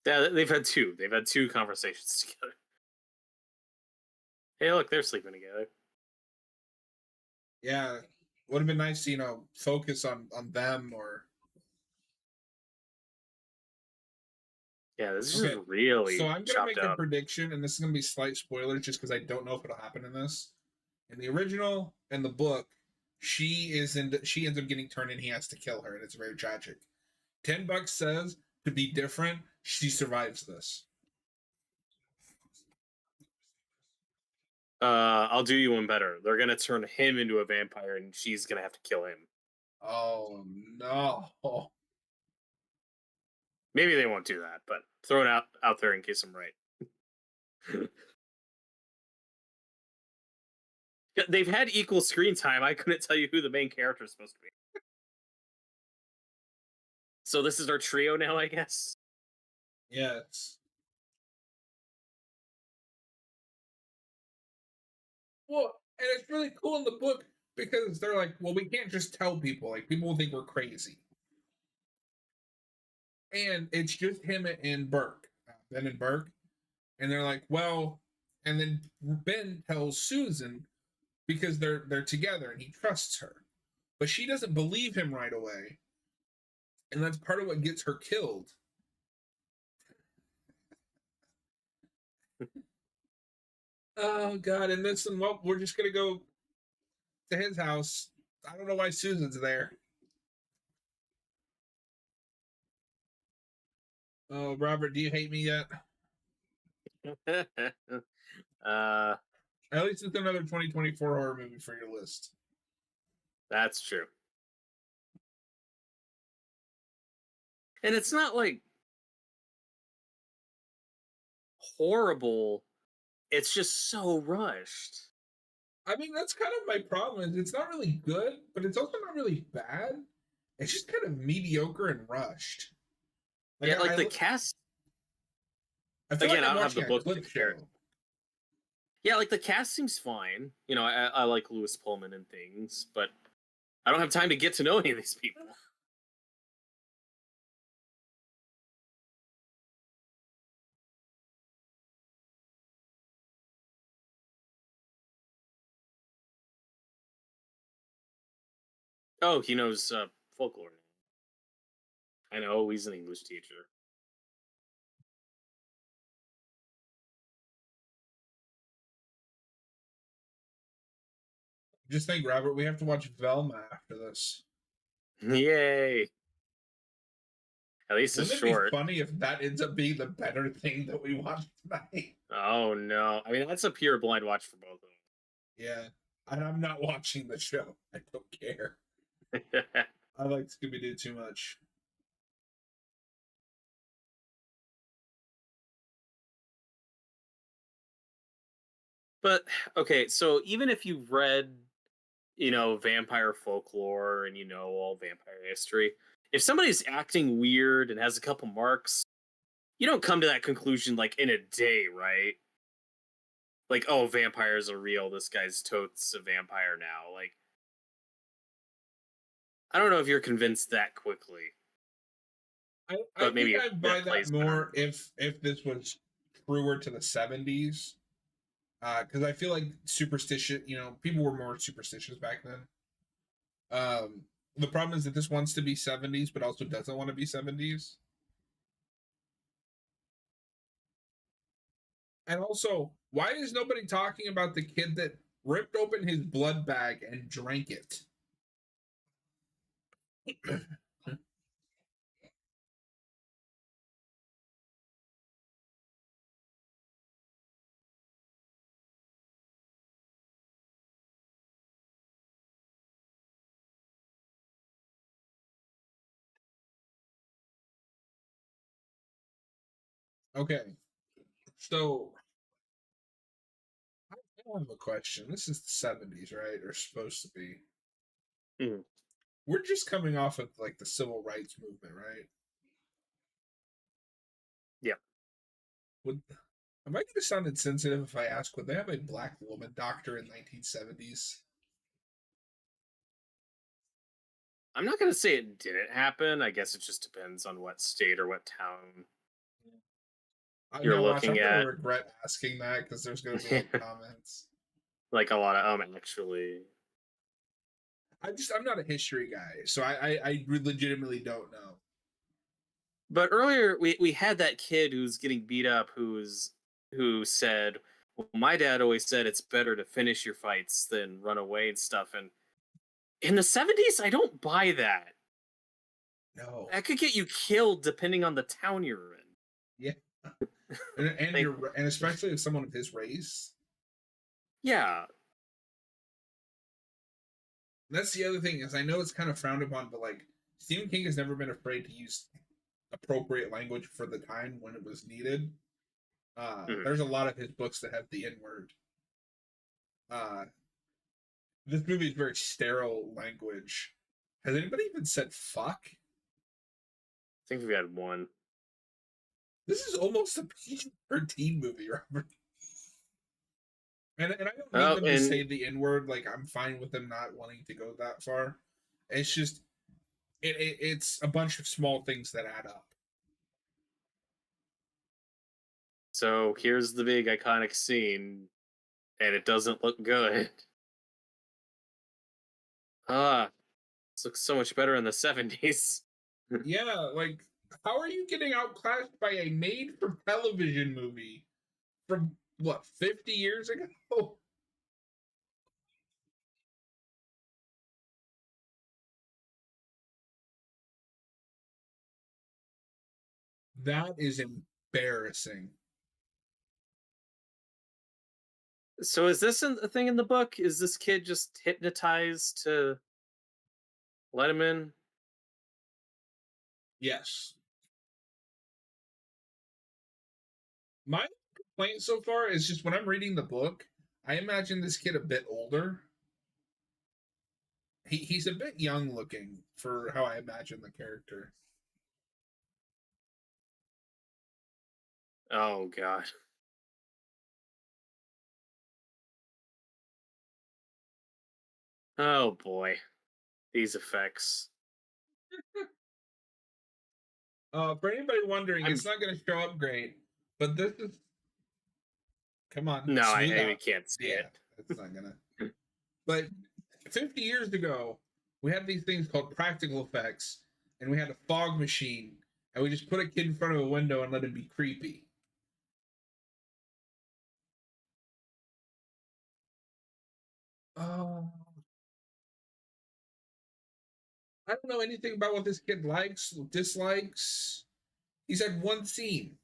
Yeah, they've had two. They've had two conversations together. Hey, look, they're sleeping together. Yeah, would have been nice to focus on them or. Yeah, this is Okay, just so really I'm gonna chopped make a up. prediction, and this is gonna be slight spoilers, just because I don't know if it'll happen in this. In the original and the book, she ends up getting turned, and he has to kill her, and it's very tragic. $10 says to be different. she survives this. I'll do you one better. They're gonna turn him into a vampire, and she's gonna have to kill him. Oh no. Maybe they won't do that, but throw it out there in case I'm right. Yeah, they've had equal screen time. I couldn't tell you who the main character is supposed to be. So this is our trio now, I guess. Yes. Well, and it's really cool in the book because they're like, well, we can't just tell people. Like, people will think we're crazy. And it's just him and Burke, Ben and Burke. And they're like, well, and then Ben tells Susan because they're together and he trusts her. But she doesn't believe him right away. And that's part of what gets her killed. Oh god, and listen, well, we're just gonna go to his house. I don't know why Susan's there. Oh, Robert, do you hate me yet? uh, At least it's another 2024 horror movie for your list. that's true. And it's not like horrible. It's just so rushed. I mean, that's kind of my problem. Is it's not really good, but it's also not really bad. It's just kind of mediocre and rushed. Like Yeah, like the I, cast. I feel Again, like I I'm don't have the watching a book to clip compare. show. Yeah, like the cast seems fine. You know, I like Lewis Pullman and things, but I don't have time to get to know any of these people. Oh, he knows folklore. I know he's an English teacher. Just think, Robert, we have to watch Velma after this. Yay! At least it's Wouldn't it be short. funny if that ends up being the better thing that we watch tonight? Oh no! I mean, that's a pure blind watch for both Yeah. And I'm not watching the show. I don't care. of them. I like Scooby Doo too much. But okay, so even if you've read, you know, vampire folklore and you know all vampire history, if somebody's acting weird and has a couple marks, you don't come to that conclusion like in a day, right? Like, oh, vampires are real. This guy's totes a vampire now. Like, I don't know if you're convinced that quickly, I but think maybe I'd buy that that plays better in more the book. if this was truer to the 70s. Because I feel like superstition, people were more superstitious back then. The problem is that this wants to be 70s, but also doesn't want to be 70s. And also, why is nobody talking about the kid that ripped open his blood bag and drank it? Okay, so I have a question. This is the 70s, right? Or supposed to be. Mhm. We're just coming off of like the civil rights movement, right? Yeah. Would am I going to sound insensitive if I ask, would they have a black woman doctor in 1970s? I'm not going to say it didn't happen. I guess it just depends on what state or what town you're Now watch, I'm looking going to at. regret asking that because there's going to be like comments. Like a lot of actually. I'm not a history guy, so I legitimately don't know. But earlier we had that kid who's getting beat up who said, well, my dad always said it's better to finish your fights than run away and stuff. And in the 70s, I don't buy that. No. That could get you killed depending on the town you're in. Yeah, and Like, you're and especially as someone of his race. yeah. That's the other thing is I know it's kind of frowned upon, but like Stephen King has never been afraid to use appropriate language for the time when it was needed. Mhm. There's a lot of his books that have the N word. Uh, this movie is very sterile language. Has anybody even said fuck? I think we had one. This is almost a PG-13 movie, Robert. And I don't need Oh, them to and say the N word. Like I'm fine with them not wanting to go that far. It's just it's a bunch of small things that add up. so here's the big iconic scene, and it doesn't look good. Ah, this looks so much better in the 70s. Yeah, like how are you getting outclassed by a made-for-television movie from what 50 years ago? That is embarrassing. So is this a thing in the book? Is this kid just hypnotized to let him in? Yes. My complaint so far is just when I'm reading the book, I imagine this kid a bit older. He's a bit young looking for how I imagine the character. Oh god. Oh boy. These effects. For anybody wondering, I'm it's not going to show up great, but this is come on, no, smooth I out. can't see Yeah, it. it's not gonna. But 50 years ago, we had these things called practical effects, and we had a fog machine, and we just put a kid in front of a window and let him be creepy. Oh, I don't know anything about what this kid likes, dislikes. He's had one scene.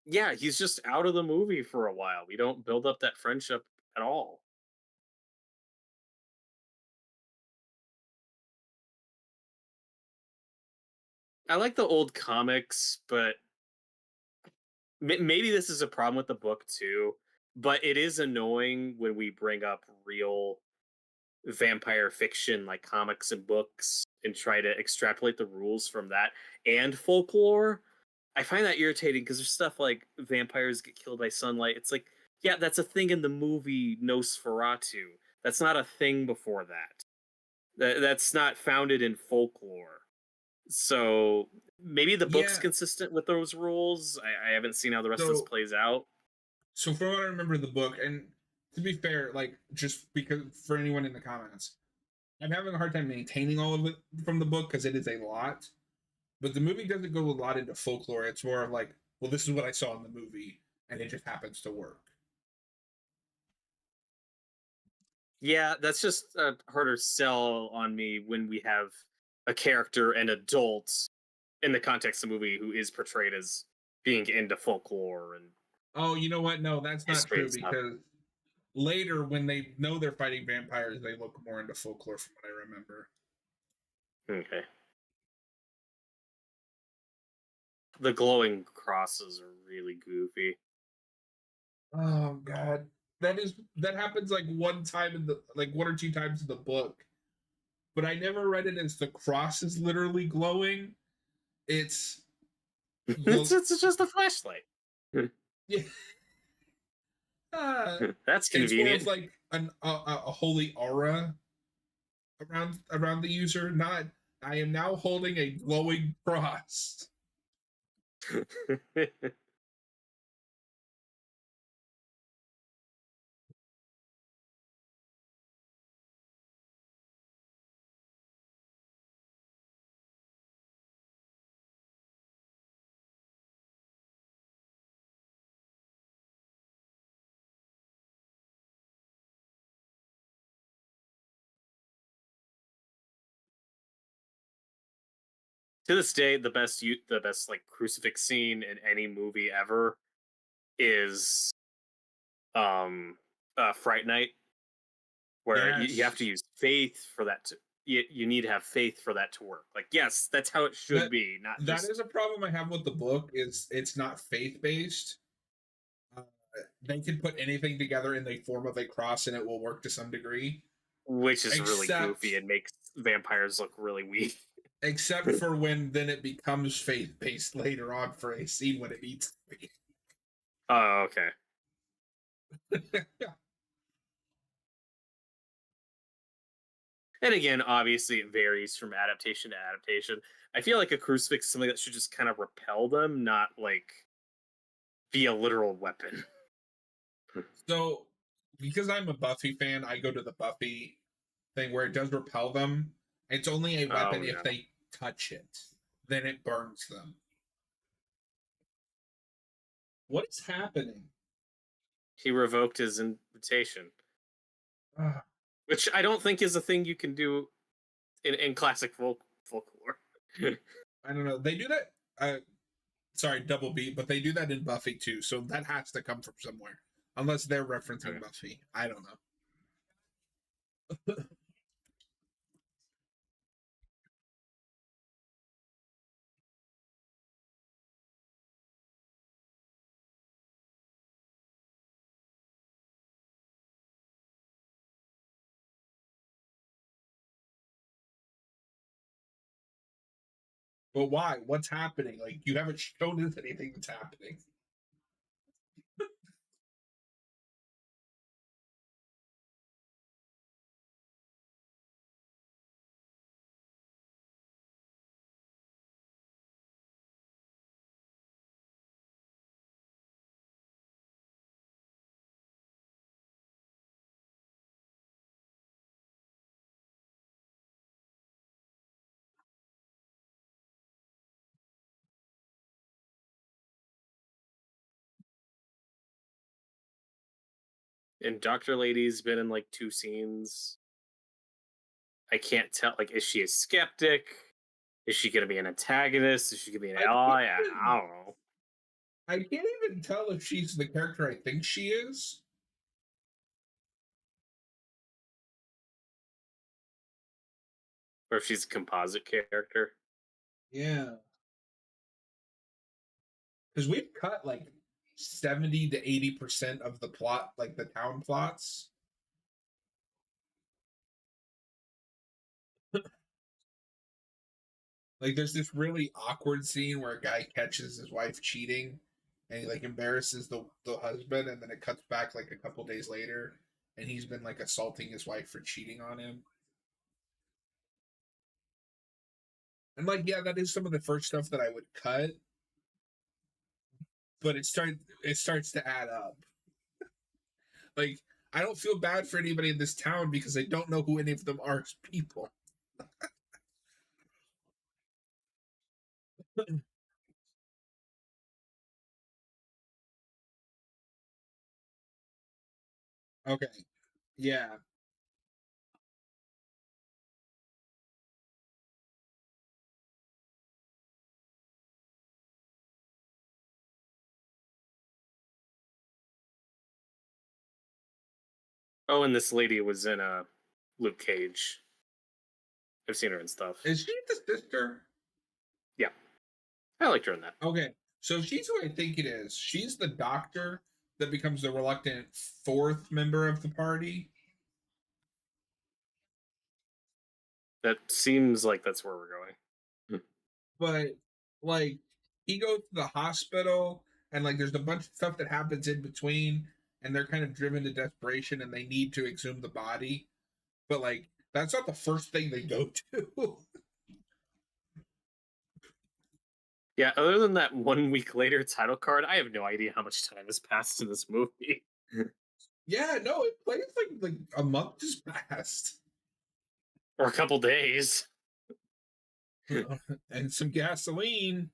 Yeah, he's just out of the movie for a while. We don't build up that friendship at all. I like the old comics, but maybe this is a problem with the book too. But it is annoying when we bring up real vampire fiction like comics and books and try to extrapolate the rules from that and folklore. I find that irritating because there's stuff like vampires get killed by sunlight. It's like, yeah, that's a thing in the movie Nosferatu. That's not a thing before that. That's not founded in folklore. So maybe the book's Yeah. consistent with those rules. I haven't seen how the rest of this So, plays out. so from what I remember of the book, and to be fair, like just because for anyone in the comments, I'm having a hard time maintaining all of it from the book because it is a lot. But the movie doesn't go a lot into folklore. It's more of like, well, this is what I saw in the movie, and it just happens to work. Yeah, that's just a harder sell on me when we have a character, an adult, in the context of the movie who is portrayed as being into folklore and Oh, you know what? No, that's not history true and stuff. because later, when they know they're fighting vampires, they look more into folklore, from what I remember. Okay. The glowing crosses are really goofy. Oh God, that happens like one time in the like one or two times in the book, but I never read it as the cross is literally glowing. It's it's, the it's just a flashlight. yeah, uh, That's it's more of convenient. like a holy aura around the user. Not I am now holding a glowing cross. To this day, the best like crucifix scene in any movie ever is um Fright Night, where you have to Yes. use faith for that to you need to have faith for that to work. Like, yes, that's how it should That be, not that just is a problem I have with the book is it's not faith based. Uh, they can put anything together in the form of a cross and it will work to some degree, which is really except goofy and makes vampires look really weak. except for when then it becomes faith based later on for a scene when it needs to be. Oh, okay. And again, obviously, it varies from adaptation to adaptation. I feel like a crucifix is something that should just kind of repel them, not like be a literal weapon. So, because I'm a Buffy fan, I go to the Buffy thing where it does repel them. It's only a Oh weapon if no. they touch it, then it burns them. What is happening? He revoked his invitation, Ah, which I don't think is a thing you can do in classic folklore. I don't know. They do that. Sorry, double B, but they do that in Buffy too. So that has to come from somewhere, unless they're referencing Okay. Buffy. I don't know. But why? What's happening? Like you haven't shown us anything that's happening. And Doctor Lady's been in like two scenes. I can't tell. Like, is she a skeptic? Is she going to be an antagonist? Is she going to be an I can't ally? I even don't know. I can't even tell if she's the character I think she is. Or if she's a composite character. Yeah. Because we've cut like 70 to 80% of the plot, like the town plots. Like there's this really awkward scene where a guy catches his wife cheating and he like embarrasses the husband, and then it cuts back like a couple days later and he's been like assaulting his wife for cheating on him. And like, yeah, that is some of the first stuff that I would cut, but it starts to add up. Like I don't feel bad for anybody in this town because I don't know who any of them are as people. Okay. Yeah. Oh, and this lady was in Luke Cage. I've seen her in stuff. Is she the sister? Yeah, I liked her in that. Okay. So she's who I think it is. She's the doctor that becomes the reluctant fourth member of the party. That seems like that's where we're going. But like he goes to the hospital and like there's a bunch of stuff that happens in between and they're kind of driven to desperation and they need to exhume the body. But like that's not the first thing they go to. Yeah, other than that 1 week later title card, I have no idea how much time has passed in this movie. Yeah, no, it plays like a month just passed. Or a couple days. And some gasoline.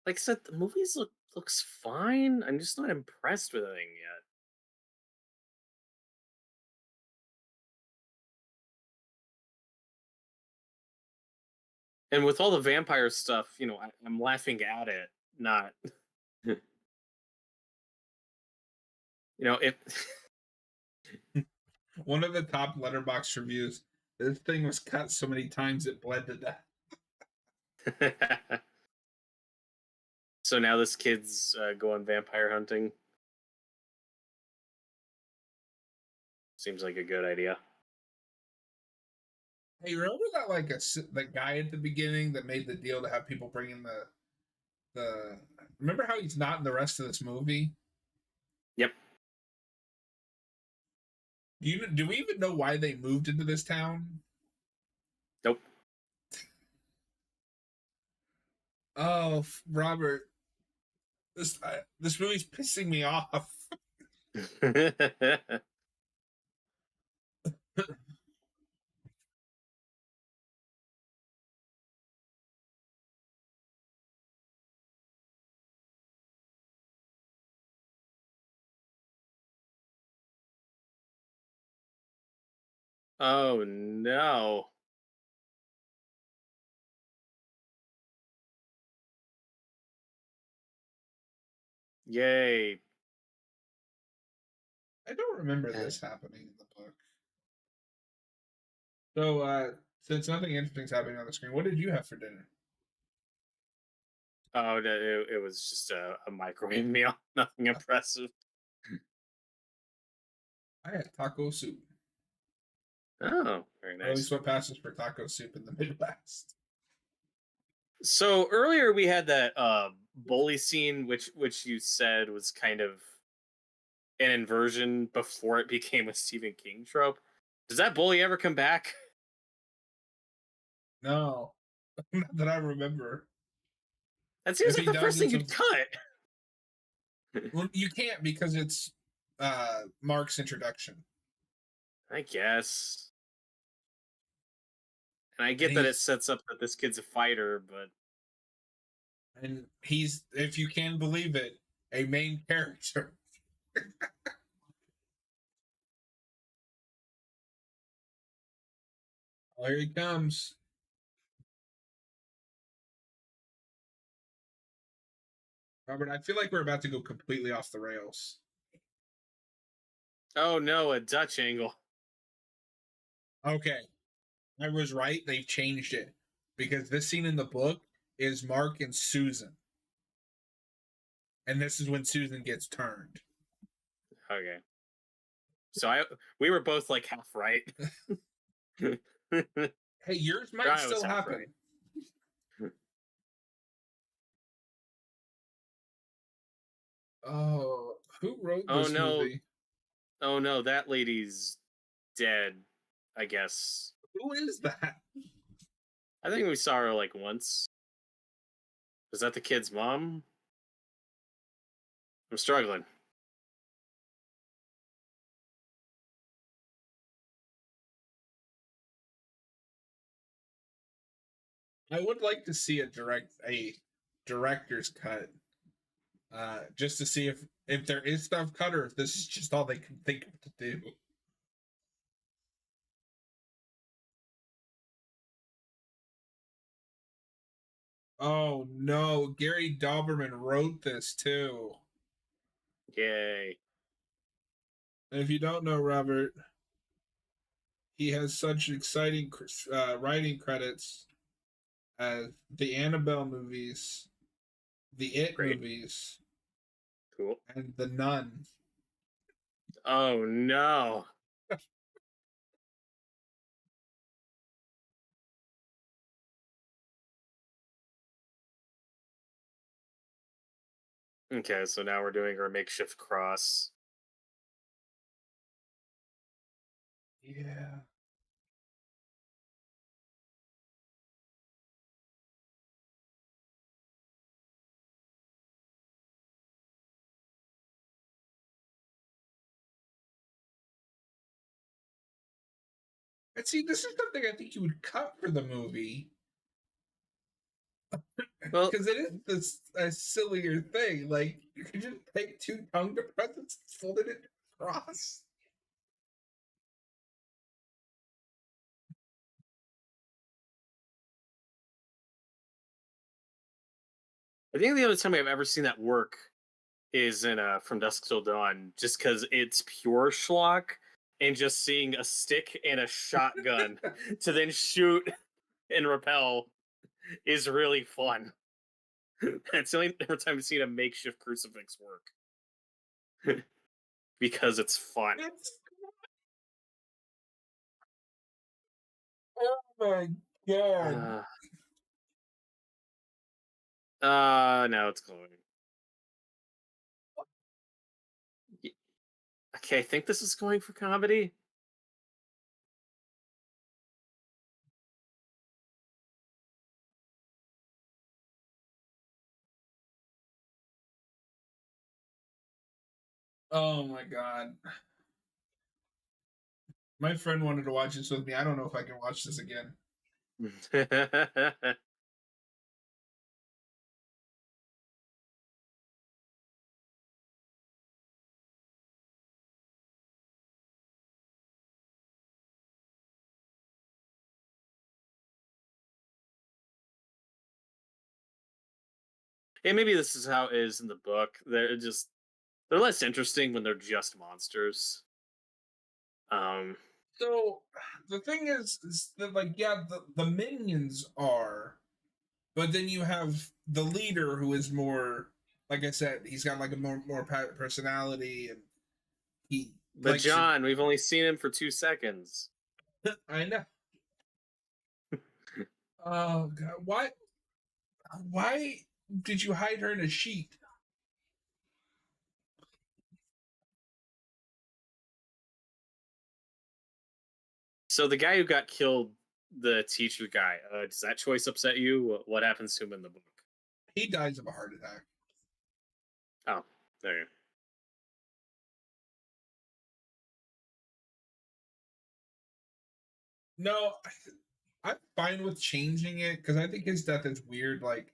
like I said, the movies looks fine. I'm just not impressed with anything yet. And with all the vampire stuff, I'm laughing at it, not if One of the top letterbox reviews. This thing was cut so many times it bled to death. so now this kid's going vampire hunting. Seems like a good idea. Hey, remember that that guy at the beginning that made the deal to have people bring in the. Remember how he's not in the rest of this movie? Yep. Do we even know why they moved into this town? Nope. Oh, Robert, this movie's pissing me off. Oh no. Yay. I don't remember this happening in the book. So, since nothing interesting's happening on the screen, what did you have for dinner? Oh, no, it was just a microwave meal. Nothing impressive. I had taco soup. Oh, very Or at least nice. what passes for taco soup in the Midwest. So earlier we had that bully scene, which you said was kind of an inversion before it became a Stephen King trope. Does that bully ever come back? No, not that I remember. That seems If like he the does, first thing it's you'd cut. well, you can't because it's Mark's introduction, I guess. And I and get that it sets up that this kid's a fighter, but he's, if you can believe it, a main character. Oh, here he comes. Robert, I feel like we're about to go completely off the rails. oh no, a Dutch angle. Okay, I was right. They've changed it because this scene in the book is Mark and Susan, and this is when Susan gets turned. Okay. So we were both like half right. Hey, yours might I was still half right. happen. Oh, who wrote Oh this no. movie? Oh no, that lady's dead, I guess. Who is that? I think we saw her like once. Was that the kid's mom? I'm struggling. I would like to see a director's cut, just to see if there is stuff cut or if this is just all they can think of to do. Oh no, Gary Dauberman wrote this too. Yay. And if you don't know Robert, he has such exciting writing credits as the Annabelle movies, the It Great. movies, Cool. and the Nun. Oh no. Okay, so now we're doing our makeshift cross. Yeah. And see, this is something I think you would cut for the movie. Well, Because it is this a sillier thing. Like you could just take two tongue depressants and fold it into a cross. I think the only time I've ever seen that work is in From Dusk Till Dawn, just because it's pure schlock, and just seeing a stick and a shotgun to then shoot and repel is really fun. It's the only ever time I've seen a makeshift crucifix work because it's fun. It's oh my god. Uh, no, it's glowing. Okay, I think this is going for comedy. Oh my god. My friend wanted to watch this with me. I don't know if I can watch this again. And maybe this is how it is in the book. They're less interesting when they're just monsters. Um, So the thing is that like yeah, the minions are, but then you have the leader who is more like I said, he's got like a more personality and he but likes to. John, we've only seen him for 2 seconds. I know. Oh god, why did you hide her in a sheet? So the guy who got killed, the teacher guy, does that choice upset you? What happens to him in the book? He dies of a heart attack. Oh, there you go. No, I'm fine with changing it because I think his death is weird. Like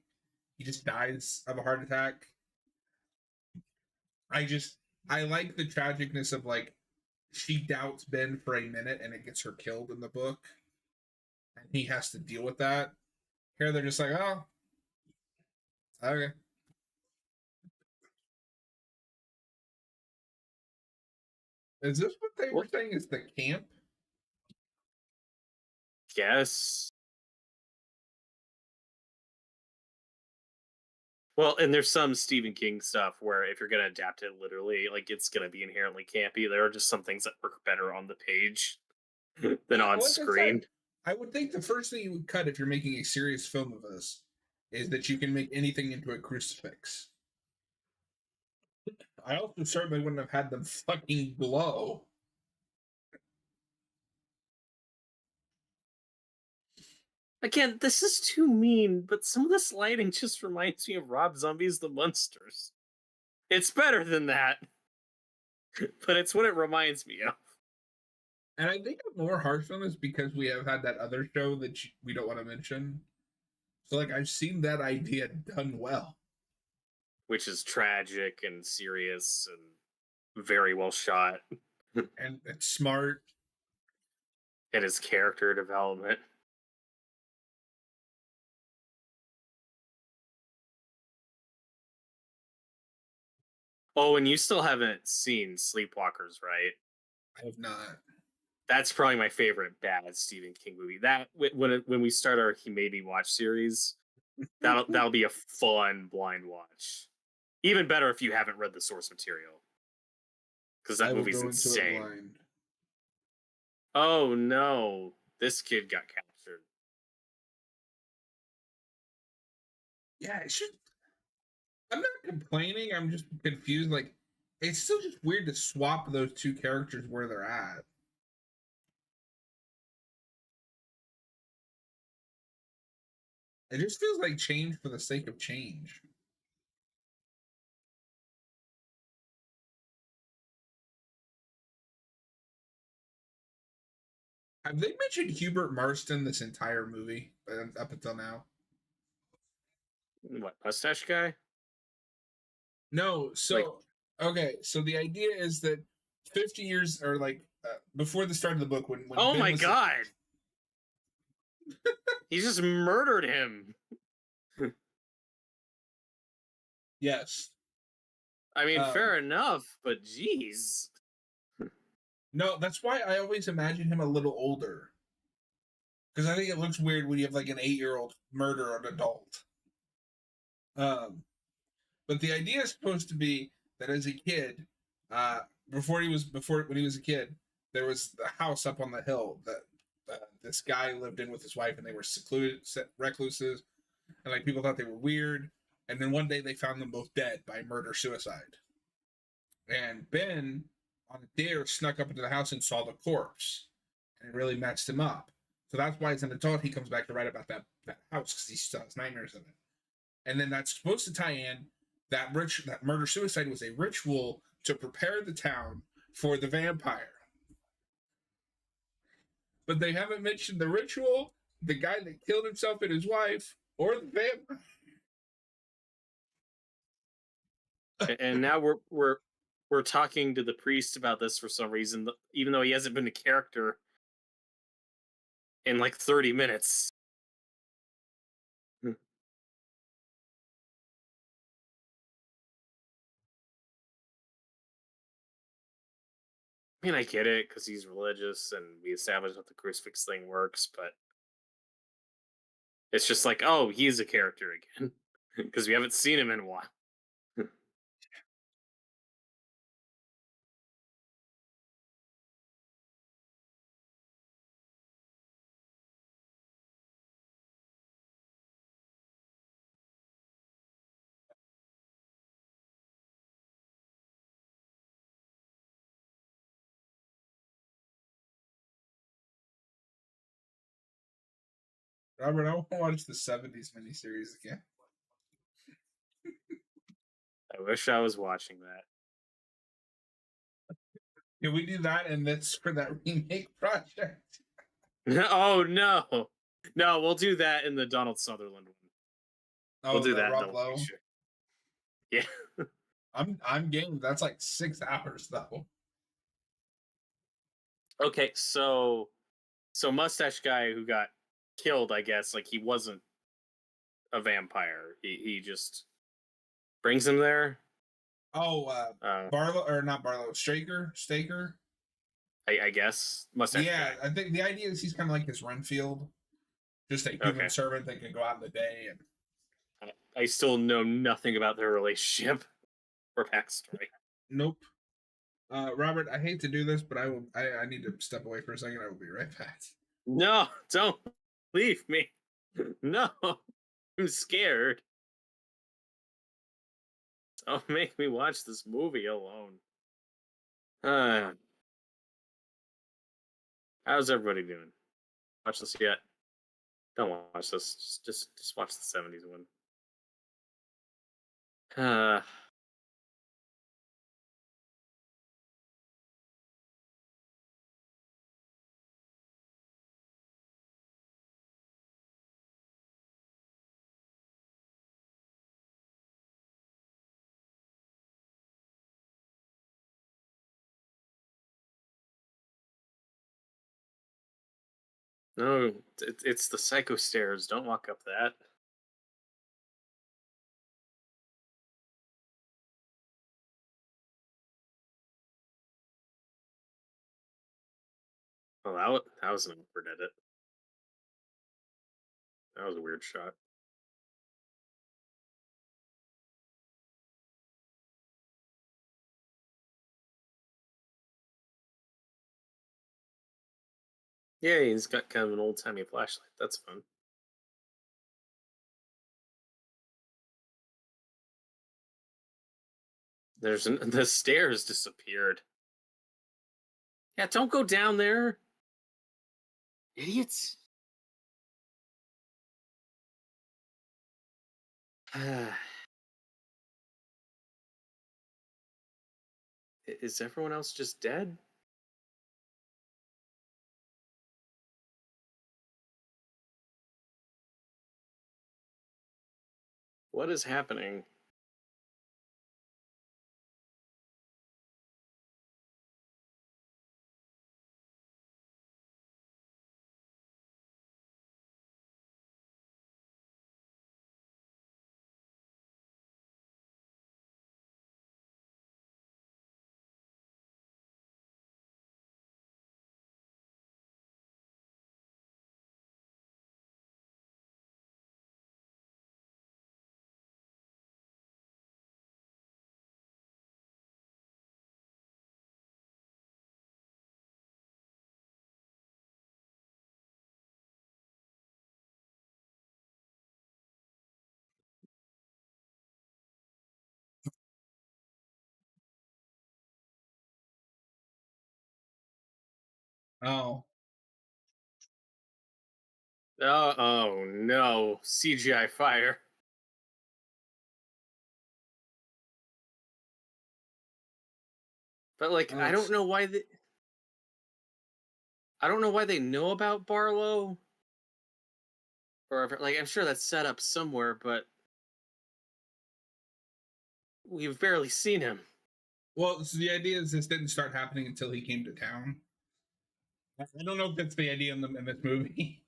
he just dies of a heart attack. I just I like the tragicness of like she doubts Ben for a minute and it gets her killed in the book, and he has to deal with that. Here they're just like, oh, okay. Is this what they were Well, saying? Is the camp? guess. Well, and there's some Stephen King stuff where if you're gonna adapt it literally, like it's gonna be inherently campy. There are just some things that work better on the page than Yeah, on like I said, screen. I would think the first thing you would cut if you're making a serious film of this is that you can make anything into a crucifix. I also certainly wouldn't have had them fucking glow. Again, this is too mean, but some of this lighting just reminds me of Rob Zombie's The Munsters. It's better than that, but it's what it reminds me of. And I think I'm more harsh on this because we have had that other show that we don't want to mention. So like I've seen that idea done well. Which is tragic and serious and very well shot. And it's smart. It is character development. Oh, and you still haven't seen Sleepwalkers, right? I have not. That's probably my favorite bad Stephen King movie. That when we start our He Made Me Watch series, that'll be a fun blind watch. Even better if you haven't read the source material, because I that will movie's go into it insane. blind. Oh no, this kid got captured. Yeah, it should. I'm not complaining. I'm just confused. Like, it's still just weird to swap those two characters where they're at. It just feels like change for the sake of change. Have they mentioned Hubert Marston this entire movie up until now? What, mustache guy? No, Like, so okay, so the idea is that 50 years or like before the start of the book, when oh Ben my was god, he just murdered him. yes, I mean, um, fair enough, but jeez. no, that's why I always imagine him a little older because I think it looks weird when you have like an 8-year-old murder an adult. Um, but the idea is supposed to be that as a kid, uh, before when he was a kid, there was the house up on the hill that this guy lived in with his wife, and they were secluded, recluses, and like people thought they were weird. And then one day they found them both dead by murder suicide. And Ben, on a dare, snuck up into the house and saw the corpse, and it really messed him up. So that's why as an adult he comes back to write about that house because he still has nightmares of it. And then that's supposed to tie in that murder suicide was a ritual to prepare the town for the vampire. But they haven't mentioned the ritual, the guy that killed himself and his wife, or the vampire. And now we're talking to the priest about this for some reason, even though he hasn't been a character in like 30 minutes. I mean, I get it because he's religious and we established that the crucifix thing works, but it's just like, oh, he's a character again because we haven't seen him in a while. Robert, I want to watch the '70s miniseries again. I wish I was watching that. Can we do that and this for that remake project? Oh no, no, we'll do that in the Donald Sutherland one. We'll Oh, do the that in the Rob one we Lowe. should. Yeah. I'm game. That's like 6 hours though. Okay, so mustache guy who got killed, I guess, like he wasn't a vampire. He just brings him there. Oh, Uh, Barlow or not Barlow, Staker. I guess mustache Yeah, guy. I think the idea is he's kind of like his Renfield, just a human Okay. servant that can go out in the day. And I still know nothing about their relationship or backstory. nope. Robert, I hate to do this, but I will. I need to step away for a second. I will be right back. No, don't leave me. No, I'm scared. Don't make me watch this movie alone. Uh, how's everybody doing? Watch this yet? Don't watch this. Just watch the '70s one. Uh, no, it's the psycho stairs. Don't walk up that. Oh, that was an awkward edit. That was a weird shot. Yeah, he's got kind of an old timey flashlight. That's fun. The stairs disappeared. Yeah, don't go down there, idiots. Is everyone else just dead? What is happening? Oh, Oh no, CGI fire. But like, oh, I don't know why they know about Barlow, like I'm sure that's set up somewhere, but we've barely seen him. well. So the idea is this didn't start happening until he came to town. I don't know if that's the idea in this movie,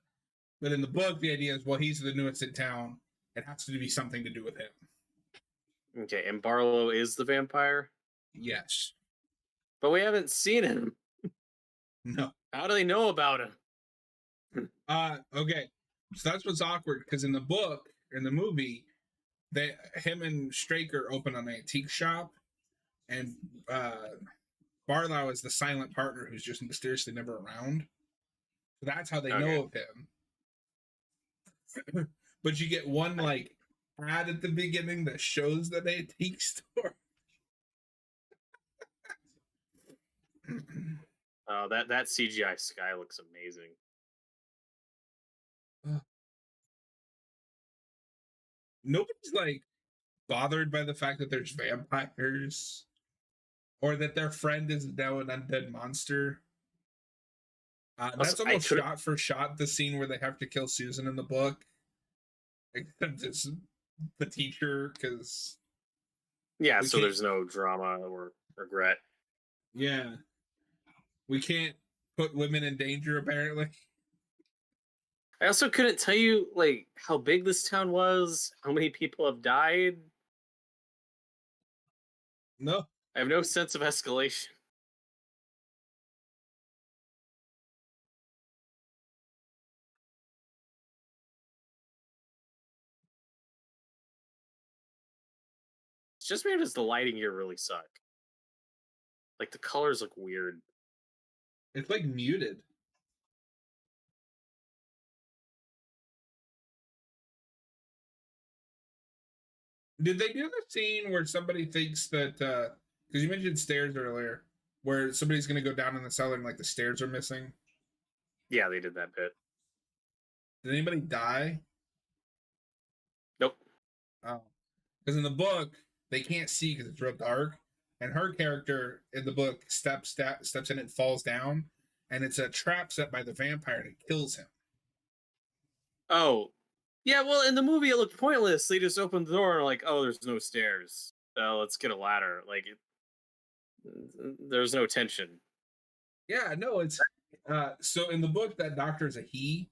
but in the book, the idea is well, he's the newest in town. It has to be something to do with him. Okay, and Barlow is the vampire, Yes. but we haven't seen him. No. How do they know about him? Okay. So that's what's awkward because in the book, in the movie, him and Straker open an antique shop, and Barlow is the silent partner who's just mysteriously never around. So that's how they Okay. know of him. But you get one like ad at the beginning that shows the antique store. That CGI sky looks amazing. Nobody's like bothered by the fact that there's vampires or that their friend is now an undead monster. Also, That's I almost could shot for shot the scene where they have to kill Susan in the book. Except it's the teacher because yeah. we So can't. there's no drama or regret. Yeah, we can't put women in danger. Apparently, I also couldn't tell you like how big this town was, how many people have died. no. I have no sense of escalation. It's just maybe does the lighting here really suck? Like the colors look weird. It's like muted. Did they do the scene where somebody thinks that because you mentioned stairs earlier, where somebody's gonna go down in the cellar and like the stairs are missing? Yeah, they did that bit. Did anybody die? Nope. Oh, because in the book they can't see because it's real dark, and her character in the book steps in and falls down, and it's a trap set by the vampire and it kills him. Oh, yeah. Well, in the movie, it looked pointless. They just opened the door and like, oh, there's no stairs. Let's get a ladder. There's no tension. Yeah, no, it's so in the book that doctor is a he,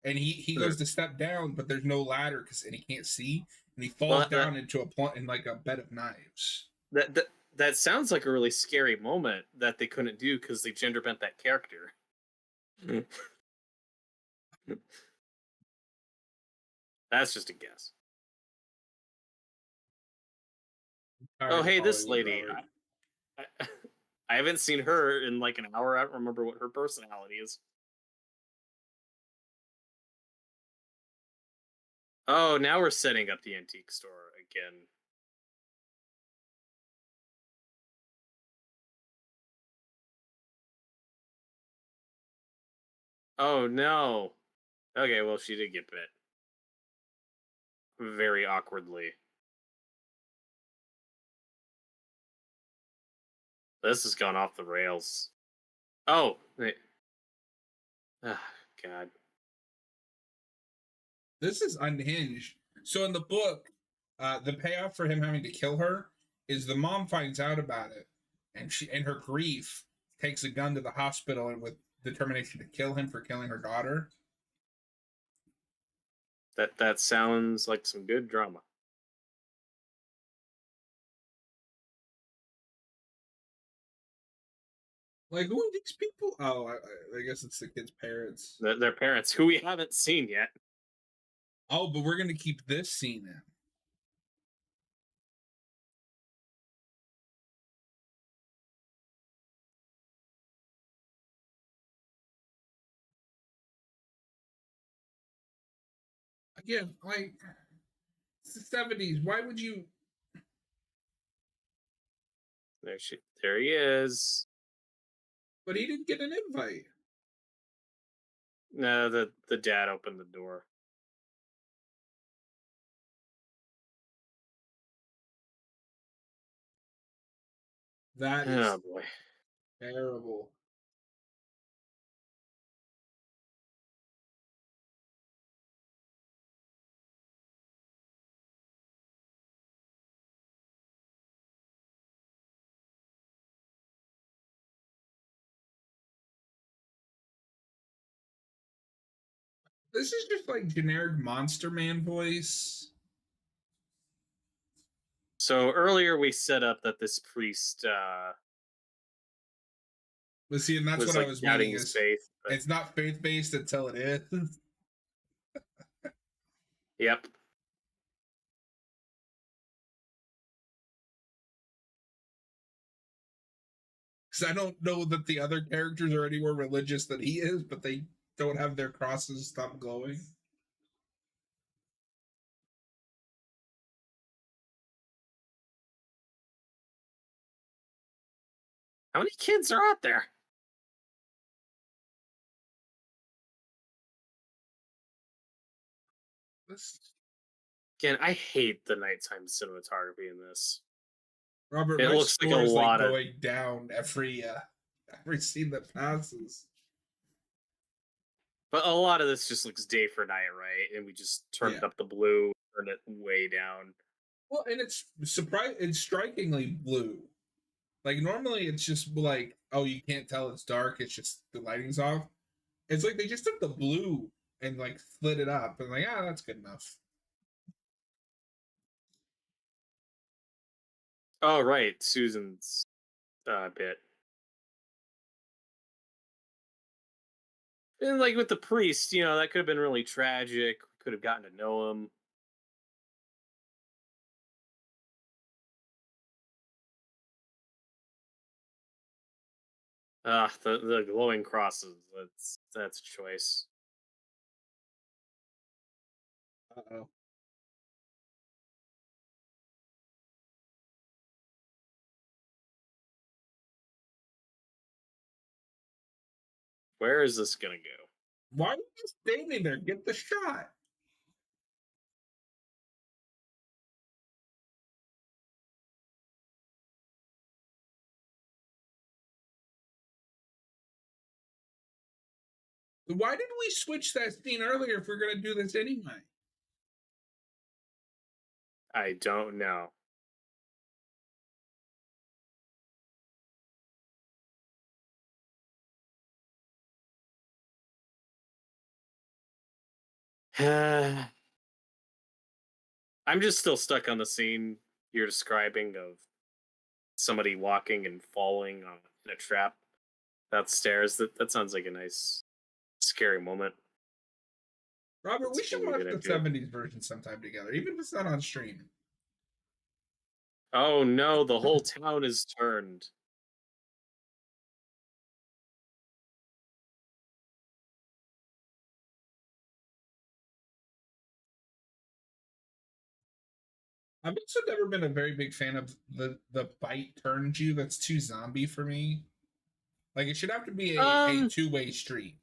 and he Hmm. goes to step down, but there's no ladder because and he can't see, and he falls Well, down into a plot in like a bed of knives. that that that sounds like a really scary moment that they couldn't do because they gender bent that character. That's just a guess. Oh, Tired of hey, this Hollywood, lady. Robert. I, I haven't seen her in like an hour. I don't remember what her personality is. Oh, now we're setting up the antique store again. Oh no. Okay, well she did get bit. Very awkwardly. This has gone off the rails. Oh, God. This is unhinged. So in the book, The payoff for him having to kill her is the mom finds out about it, and she, in her grief, takes a gun to the hospital and with determination to kill him for killing her daughter. That sounds like some good drama. Like, who are these people? Oh, I guess it's the kid's parents. Their parents, who we haven't seen yet. Oh, but we're gonna keep this scene in. Again, like it's the 70s. Why would you? There he is. But he didn't get an invite. No, the dad opened the door. That Oh is boy. terrible. This is just like generic Monster Man voice. So earlier we set up that this priest But see, and that's was what I like was doubting meaning his is faith, but it's not faith based until it is. yep. Because I don't know that the other characters are any more religious than he is, but they don't have their crosses stop glowing. How many kids are out there? This Again, I hate the nighttime cinematography in this. Robert, It my looks like a score is like lot of, going down every scene that passes. but a lot of this just looks day for night, right? And we just Yeah. turned up the blue, turned it way down. Well, and it's strikingly blue. Like normally it's just like, oh, you can't tell it's dark, it's just the lighting's off. It's like they just took the blue and like split it up and like, ah, that's good enough. Oh right, Susan's bit. And like with the priest, that could have been really tragic. We could have gotten to know him. The glowing crosses. That's a choice. Uh-oh. Where is this gonna go? Why are you standing there? Get the shot. Why did we switch that scene earlier if we're gonna do this anyway? I don't know. I'm just still stuck on the scene you're describing of somebody walking and falling in a trap downstairs. That sounds like a nice, scary moment. Robert, That's we a should good way watch to the do it. 70s version sometime together, even if it's not on streaming. Oh no, the whole town is turned. I've also never been a very big fan of the bite turns you. That's too zombie for me. Like it should have to be a Um, two-way street.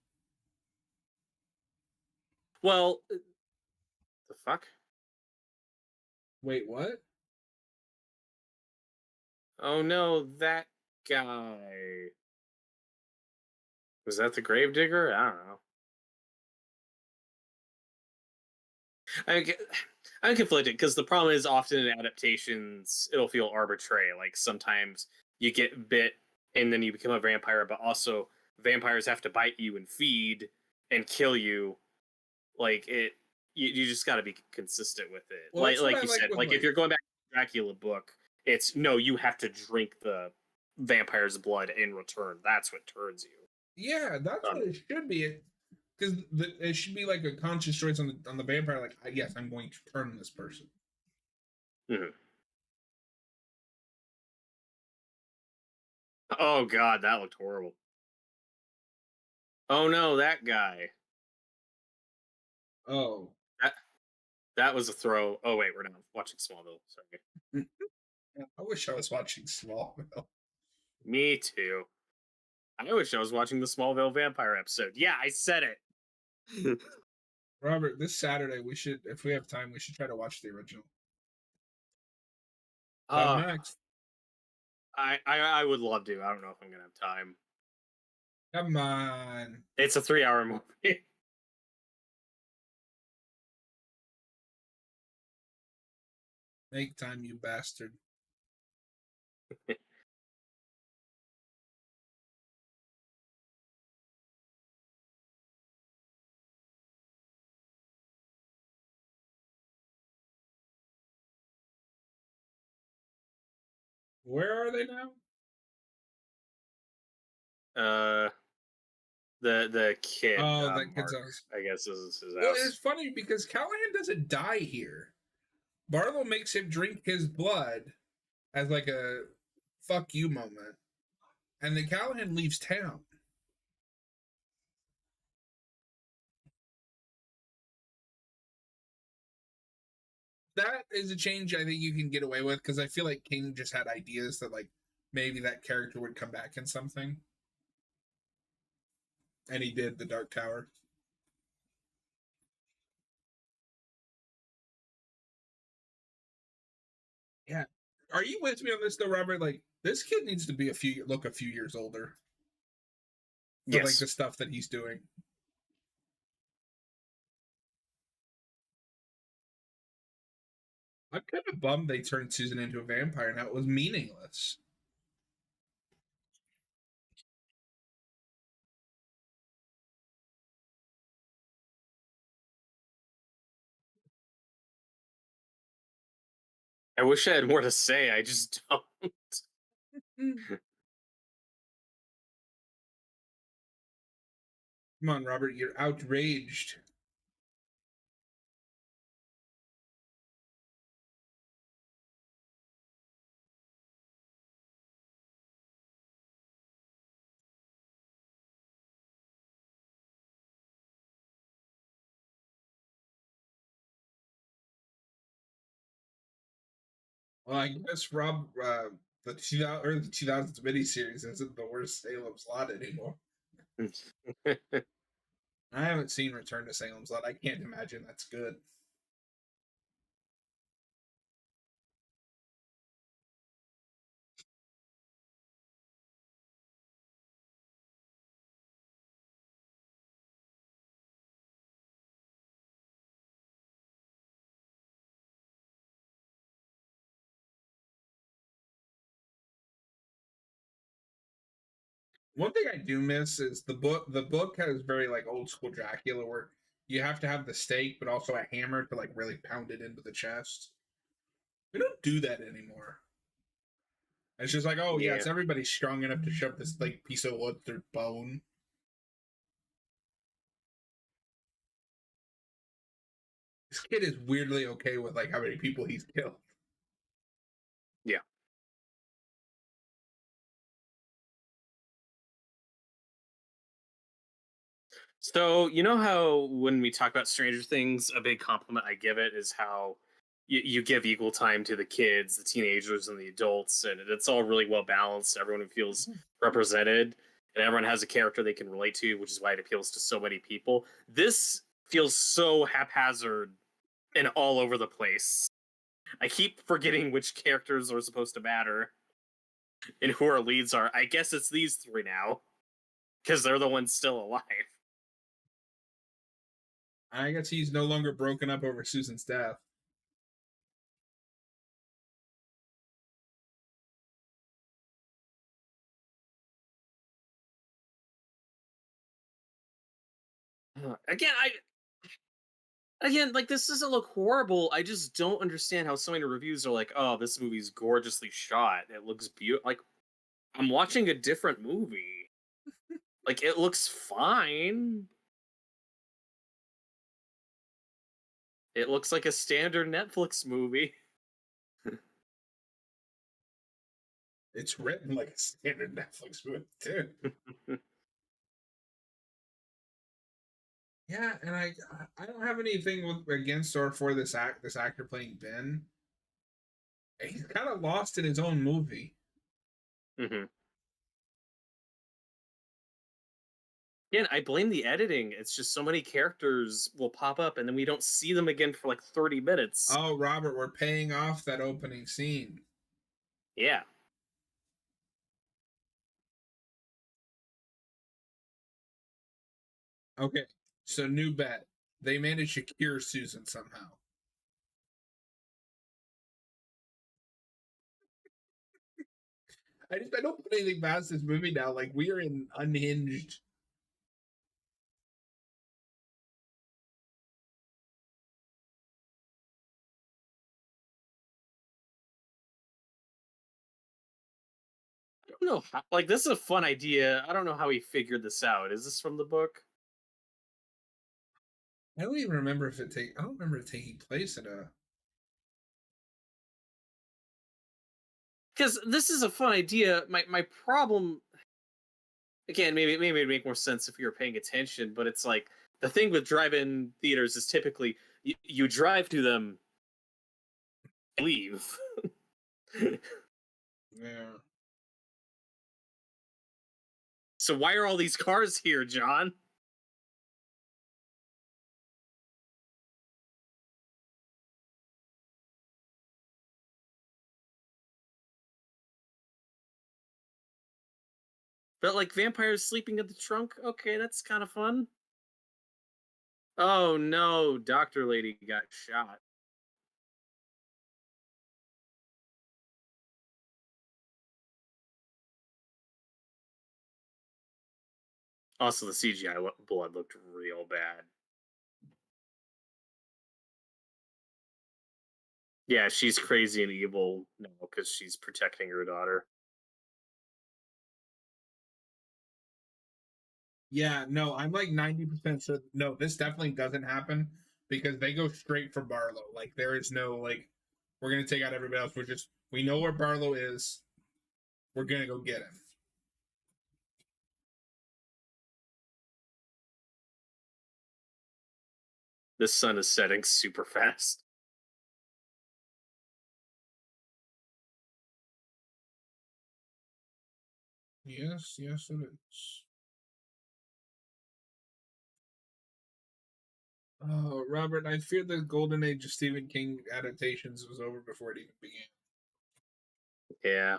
well, the fuck? Wait, what? Oh no, that guy. Was that the gravedigger? I don't know. I get, I'm conflicted because the problem is often in adaptations it'll feel arbitrary. Like sometimes you get bit and then you become a vampire, but also vampires have to bite you and feed and kill you. Like it, you just got to be consistent with it. Well, that's what Like I you like said, with like if like you're going back to the Dracula book, it's no, you have to drink the vampire's blood in return. That's what turns you. yeah, that's what it should be. Because it should be like a conscious choice on the vampire. Like, yes, I'm going to turn this person. Mhm. Oh god, that looked horrible. Oh no, that guy. Oh, That that was a throw. Oh wait, we're not watching Smallville. Sorry. I wish I was watching Smallville. Me too. I wish I was watching the Smallville vampire episode. Yeah, I said it. Robert, this Saturday we should, if we have time, we should try to watch the original. That uh, Max, I would love to. I don't know if I'm gonna have time. come on, It's a 3 hour movie. make time, you bastard. Where are they now? uh, the kid Oh, that kid's Mark, house. I guess is his Well, it's house. funny because Callahan doesn't die here. Barlow makes him drink his blood as like a fuck you moment, and then Callahan leaves town. That is a change I think you can get away with because I feel like King just had ideas that like maybe that character would come back in something, and he did the Dark Tower. Yeah, are you with me on this though, Robert? Like this kid needs to be a few years older for like Yes. the stuff that he's doing. I'm kind of bummed they turned Susan into a vampire. Now it was meaningless. I wish I had more to say. I just don't. Come on, Robert, you're outraged. Well, I guess Rob, the 2000 or the 2000s miniseries isn't the worst Salem's Lot anymore. I haven't seen Return to Salem's Lot. I can't imagine that's good. One thing I do miss is the book. The book has very like old school Dracula, where you have to have the stake, but also a hammer to like really pound it into the chest. We don't do that anymore. It's just like, oh yeah, Yeah. it's everybody strong enough to shove this like piece of wood through bone. This kid is weirdly okay with like how many people he's killed. Yeah. So you know how when we talk about Stranger Things, a big compliment I give it is how you give equal time to the kids, the teenagers, and the adults, and it's all really well balanced. Everyone feels represented, and everyone has a character they can relate to, which is why it appeals to so many people. This feels so haphazard and all over the place. I keep forgetting which characters are supposed to matter and who our leads are. I guess it's these three now because they're the ones still alive. I guess he's no longer broken up over Susan's death. Again, like this doesn't look horrible. I just don't understand how so many reviews are like, "Oh, this movie's gorgeously shot. It looks beautiful." Like I'm watching a different movie. Like it looks fine. It looks like a standard Netflix movie. It's written like a standard Netflix movie too. Yeah, and I don't have anything against or for this actor playing Ben. He's kind of lost in his own movie. Mm-hmm. Again, I blame the editing. It's just so many characters will pop up and then we don't see them again for like 30 minutes. Oh, Robert, we're paying off that opening scene. Yeah. Okay, so new bet. They managed to cure Susan somehow. I don't put anything past this movie now. Like we are in unhinged. I don't know how, like this is a fun idea. I don't know how he figured this out. Is this from the book? I don't even remember if it take. I don't remember it taking place at a. Because this is a fun idea. My problem, again, maybe it'd make more sense if you were paying attention, but it's like the thing with drive-in theaters is typically you drive to them and leave. Yeah. So why are all these cars here, John? But like vampires sleeping in the trunk, okay, that's kind of fun. Oh no, Doctor Lady got shot. Also, the CGI blood looked real bad. Yeah, she's crazy and evil now because she's protecting her daughter. Yeah, no, I'm like 90% sure. No, this definitely doesn't happen because they go straight for Barlow. Like there is no like, we're gonna take out everybody else. We know where Barlow is. We're gonna go get him. The sun is setting super fast. Yes, yes, it is. Oh, Robert, I fear the golden age of Stephen King adaptations was over before it even began. Yeah,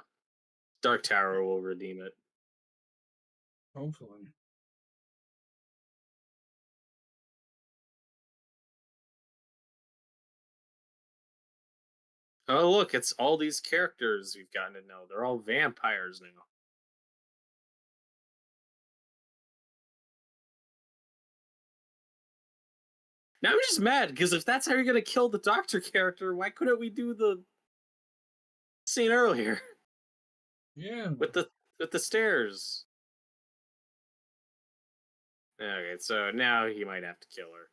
Dark Tower will redeem it. Hopefully. Oh look, it's all these characters we've gotten to know. They're all vampires now. Now I'm just mad because if that's how you're gonna kill the Doctor character, why couldn't we do the scene earlier Yeah. with the stairs? Okay, so now he might have to kill her.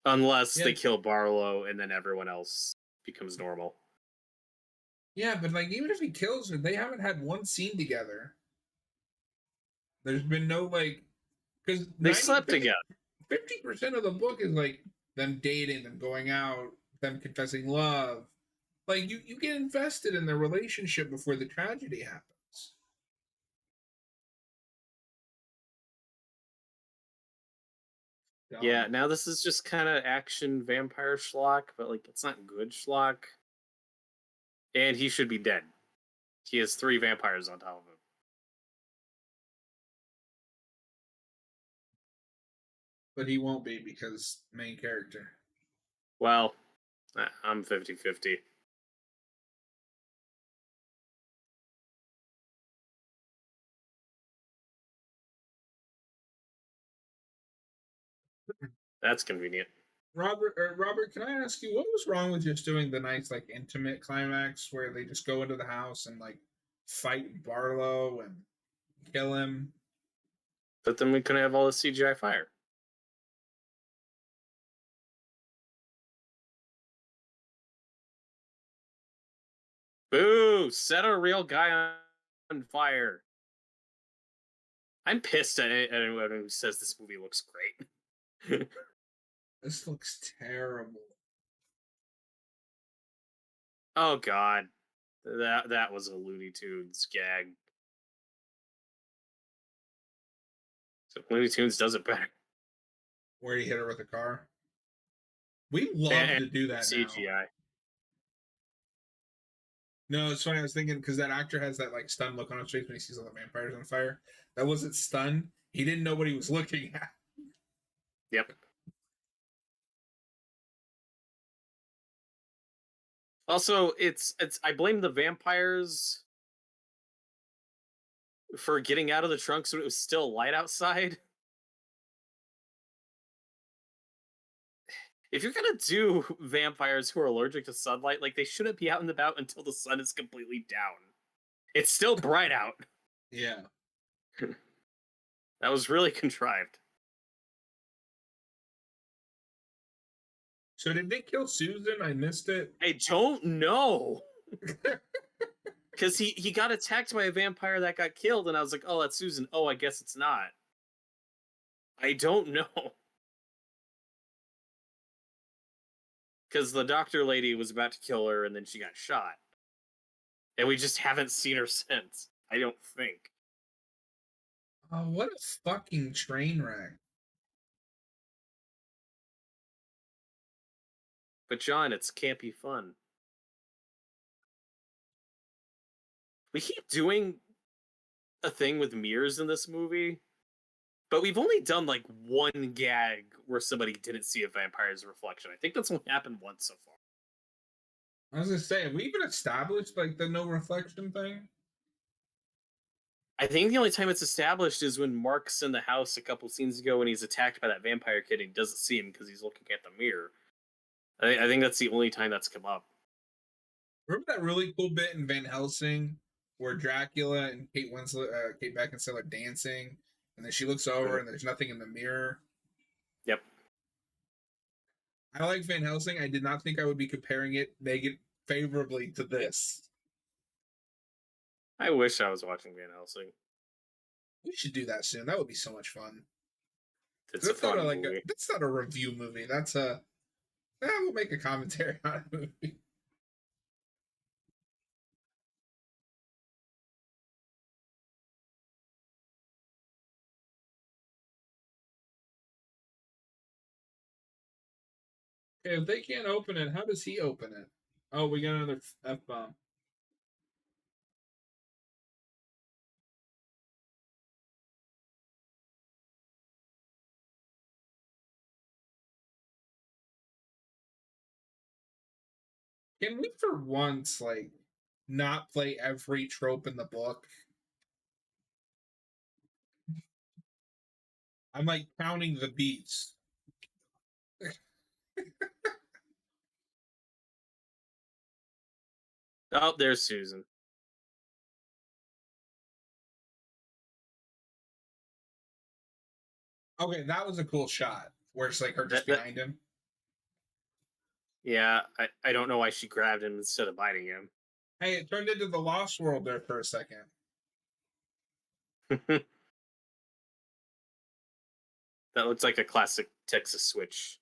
Unless Yeah. they kill Barlow and then everyone else becomes normal. Yeah, but like even if he kills her, they haven't had one scene together. There's been no like because They 90 slept together. 50% of the book is like them dating, them going out, them confessing love. Like you get invested in the relationship before the tragedy happens. Yeah, Dumb. now this is just kind of action vampire schlock, but like it's not good schlock. And he should be dead. He has 3 vampires on top of him. but he won't be because main character. Well, I'm 50-50. That's convenient. Robert, can I ask you what was wrong with just doing the nice like intimate climax where they just go into the house and like fight Barlow and kill him? But then we couldn't have all the CGI fire. Boo! Set a real guy on fire. I'm pissed at anyone who says this movie looks great. This looks terrible. Oh god, that was a Looney Tunes gag. So Looney Tunes does it better. Where he hit her with a car. We love And to do that now. CGI. No, it's funny. I was thinking because that actor has that like stunned look on his face when he sees all the vampires on fire. That wasn't stun. He didn't know what he was looking at. Yep. Also, it's I blame the vampires for getting out of the trunk when it was still light outside. If you're gonna do vampires who are allergic to sunlight, like they shouldn't be out and about until the sun is completely down. It's still bright out. Yeah. That was really contrived. So did they kill Susan? I missed it. I don't know. Because he got attacked by a vampire that got killed, and I was like, oh, that's Susan. Oh, I guess it's not. I don't know. Because the doctor lady was about to kill her, and then she got shot. And we just haven't seen her since. I don't think. Oh, what a fucking train wreck. But John, it's campy fun. We keep doing a thing with mirrors in this movie, but we've only done like one gag where somebody didn't see a vampire's reflection. I think that's only happened once so far. I was gonna say, have we even established like the no reflection thing? I think the only time it's established is when Mark's in the house a couple scenes ago when he's attacked by that vampire kid and he doesn't see him because he's looking at the mirror. I think that's the only time that's come up. Remember that really cool bit in Van Helsing where Dracula and Kate Winslet, Kate Beckinsale are dancing, and then she looks over and there's nothing in the mirror. Yep. I like Van Helsing. I did not think I would be comparing it favorably to this. I wish I was watching Van Helsing. We should do that soon. That would be so much fun. It's a fun movie. That's not a review movie. That's a. We'll make a commentary on a movie. Okay, if they can't open it, how does he open it? Oh, we got another F bomb. Can we, for once, like, not play every trope in the book? I'm like counting the beats. Oh, there's Susan. Okay, that was a cool shot where it's like her just behind him. Yeah, I don't know why she grabbed him instead of biting him. Hey, it turned into the Lost World there for a second. That looks like a classic Texas switch.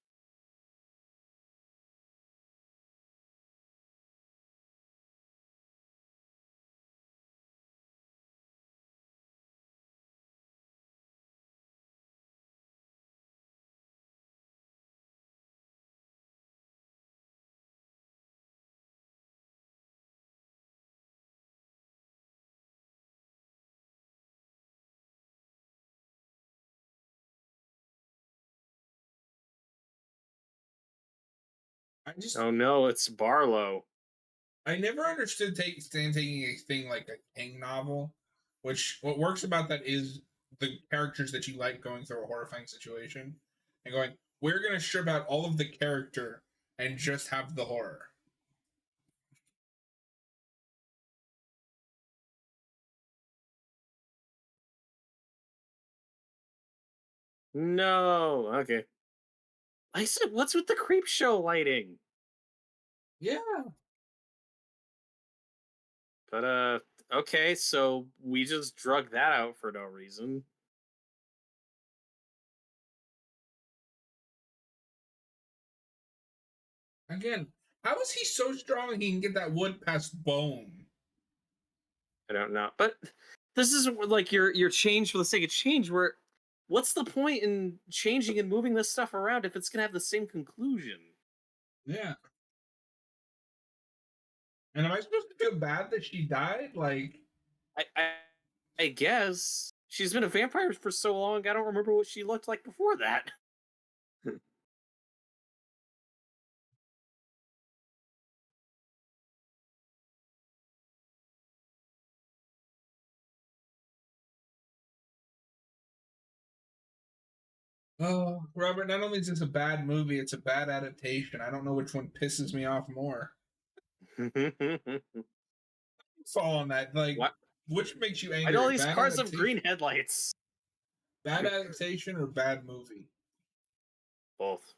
I just Oh no, it's Barlow. I never understood taking a thing like a King novel, which what works about that is the characters that you like going through a horrifying situation and going, we're gonna strip out all of the character and just have the horror. No. Okay. I said, what's with the creep show lighting? Yeah. But okay, so we just drug that out for no reason. Again, how is he so strong he can get that wood past bone? I don't know. But this is like your change for the sake of change. Where what's the point in changing and moving this stuff around if it's gonna have the same conclusion? Yeah. And am I supposed to feel bad that she died? Like, I I, I guess she's been a vampire for so long. I don't remember what she looked like before that. oh, Robert, not only is this a bad movie, it's a bad adaptation. I don't know which one pisses me off more. Fall on that. Like, What? which makes you Why do all angrier? these Bad cars have green adaptation, headlights? bad adaptation, or bad movie? Both.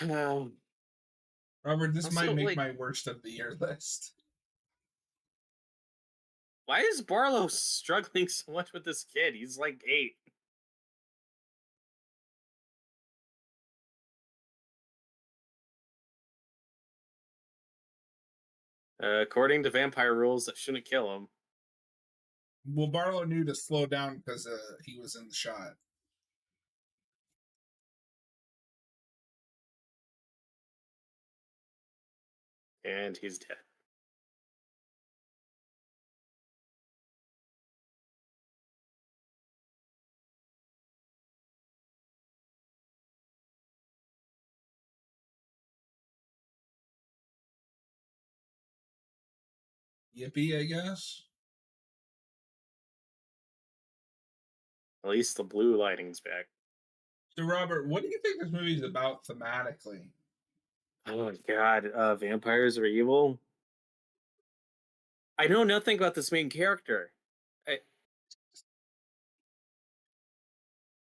Um, Robert, this might also, make like, my worst of the year list. why is Barlow struggling so much with this kid? He's like 8. According to vampire rules, that shouldn't kill him. Well, Barlow knew to slow down because he was in the shot. And he's dead. Yippee, I guess. At least the blue lighting's back. So, Robert, what do you think this movie is about thematically? Oh my god, vampires are evil? I know nothing about this main character. I,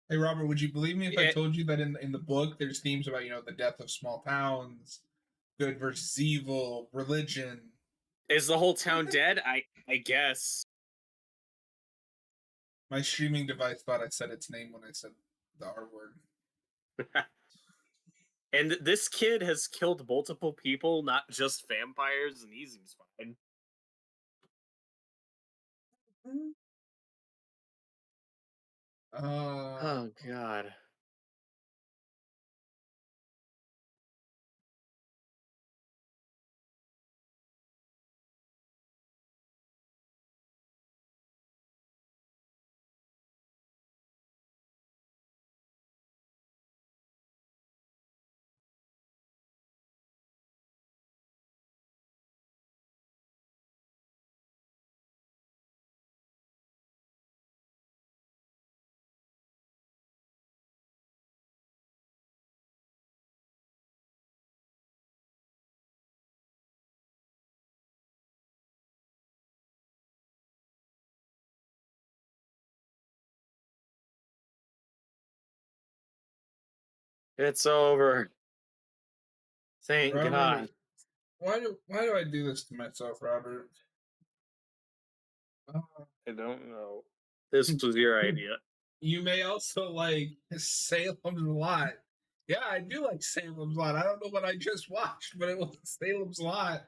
Hey, Robert, would you believe me if I it, told you that in the book there's themes about the death of small towns, good versus evil, religion. is the whole town dead? I guess. My streaming device thought I said its name when I said the R word. And this kid has killed multiple people, not just vampires, and he seems fine. Uh, Oh god. It's over. Thank God. Robert, why do I do this to myself, Robert? Uh, I don't know. This was your idea. you may also like Salem's Lot. Yeah, I do like Salem's Lot. I don't know what I just watched, but it was Salem's Lot.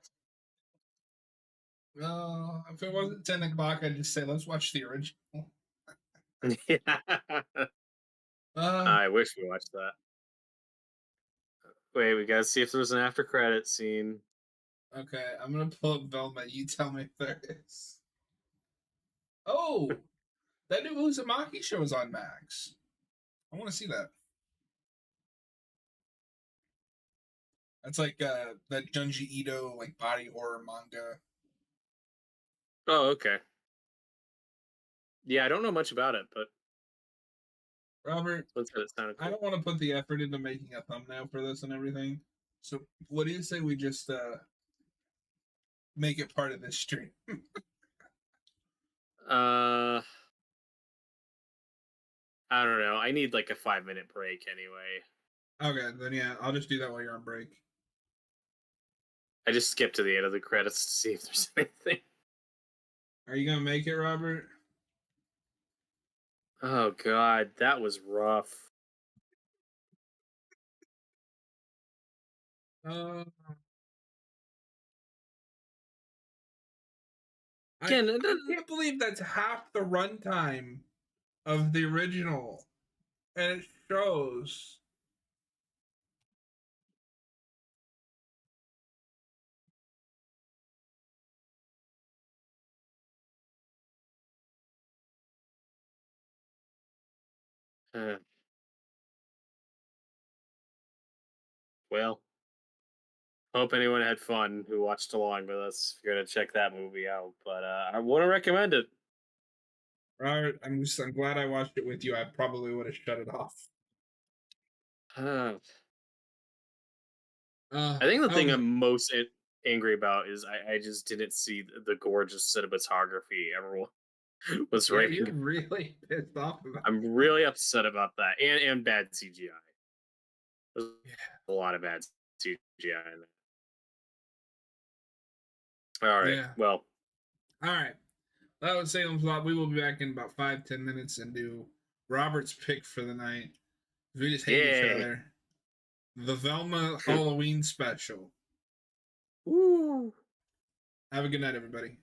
If it wasn't 10 o'clock, I'd just say let's watch the original. Yeah. Uh, I wish we watched that. Wait, we gotta see if there's an after credit scene. okay, I'm gonna pull up Velma. You tell me if there is. Oh, that new Uzumaki show is on Max. I want to see that. That's like that Junji Ito like body horror manga. Oh, okay. Yeah, I don't know much about it, but Robert, someone said it sounded I cool. don't want to put the effort into making a thumbnail for this and everything. So what do you say we just make it part of this stream? Uh, I don't know. I need like a 5 minute break anyway. Okay, then yeah, I'll just do that while you're on break. I just skipped to the end of the credits to see if there's anything. Are you gonna make it, Robert? Oh god, that was rough. Uh, I Again, I can't believe that's half the runtime of the original, and it shows. uh, well, hope anyone had fun who watched along with us. If you're gonna check that movie out, but I want to recommend it. Robert, I'm glad I watched it with you. I probably would have shut it off. Uh, Uh, I think the thing okay. I'm most angry about is I just didn't see the gorgeous cinematography everyone was Yeah, you're raving. really pissed off about I'm really upset about that, and bad CGI. There's it. a lot of bad CGI in there. All right, Yeah. well, All right. That was Salem's Lot. We will be back in about 5-10 minutes and do Robert's pick for the night. We just hate each yay. other. The Velma Halloween special. Woo. Have a good night, everybody.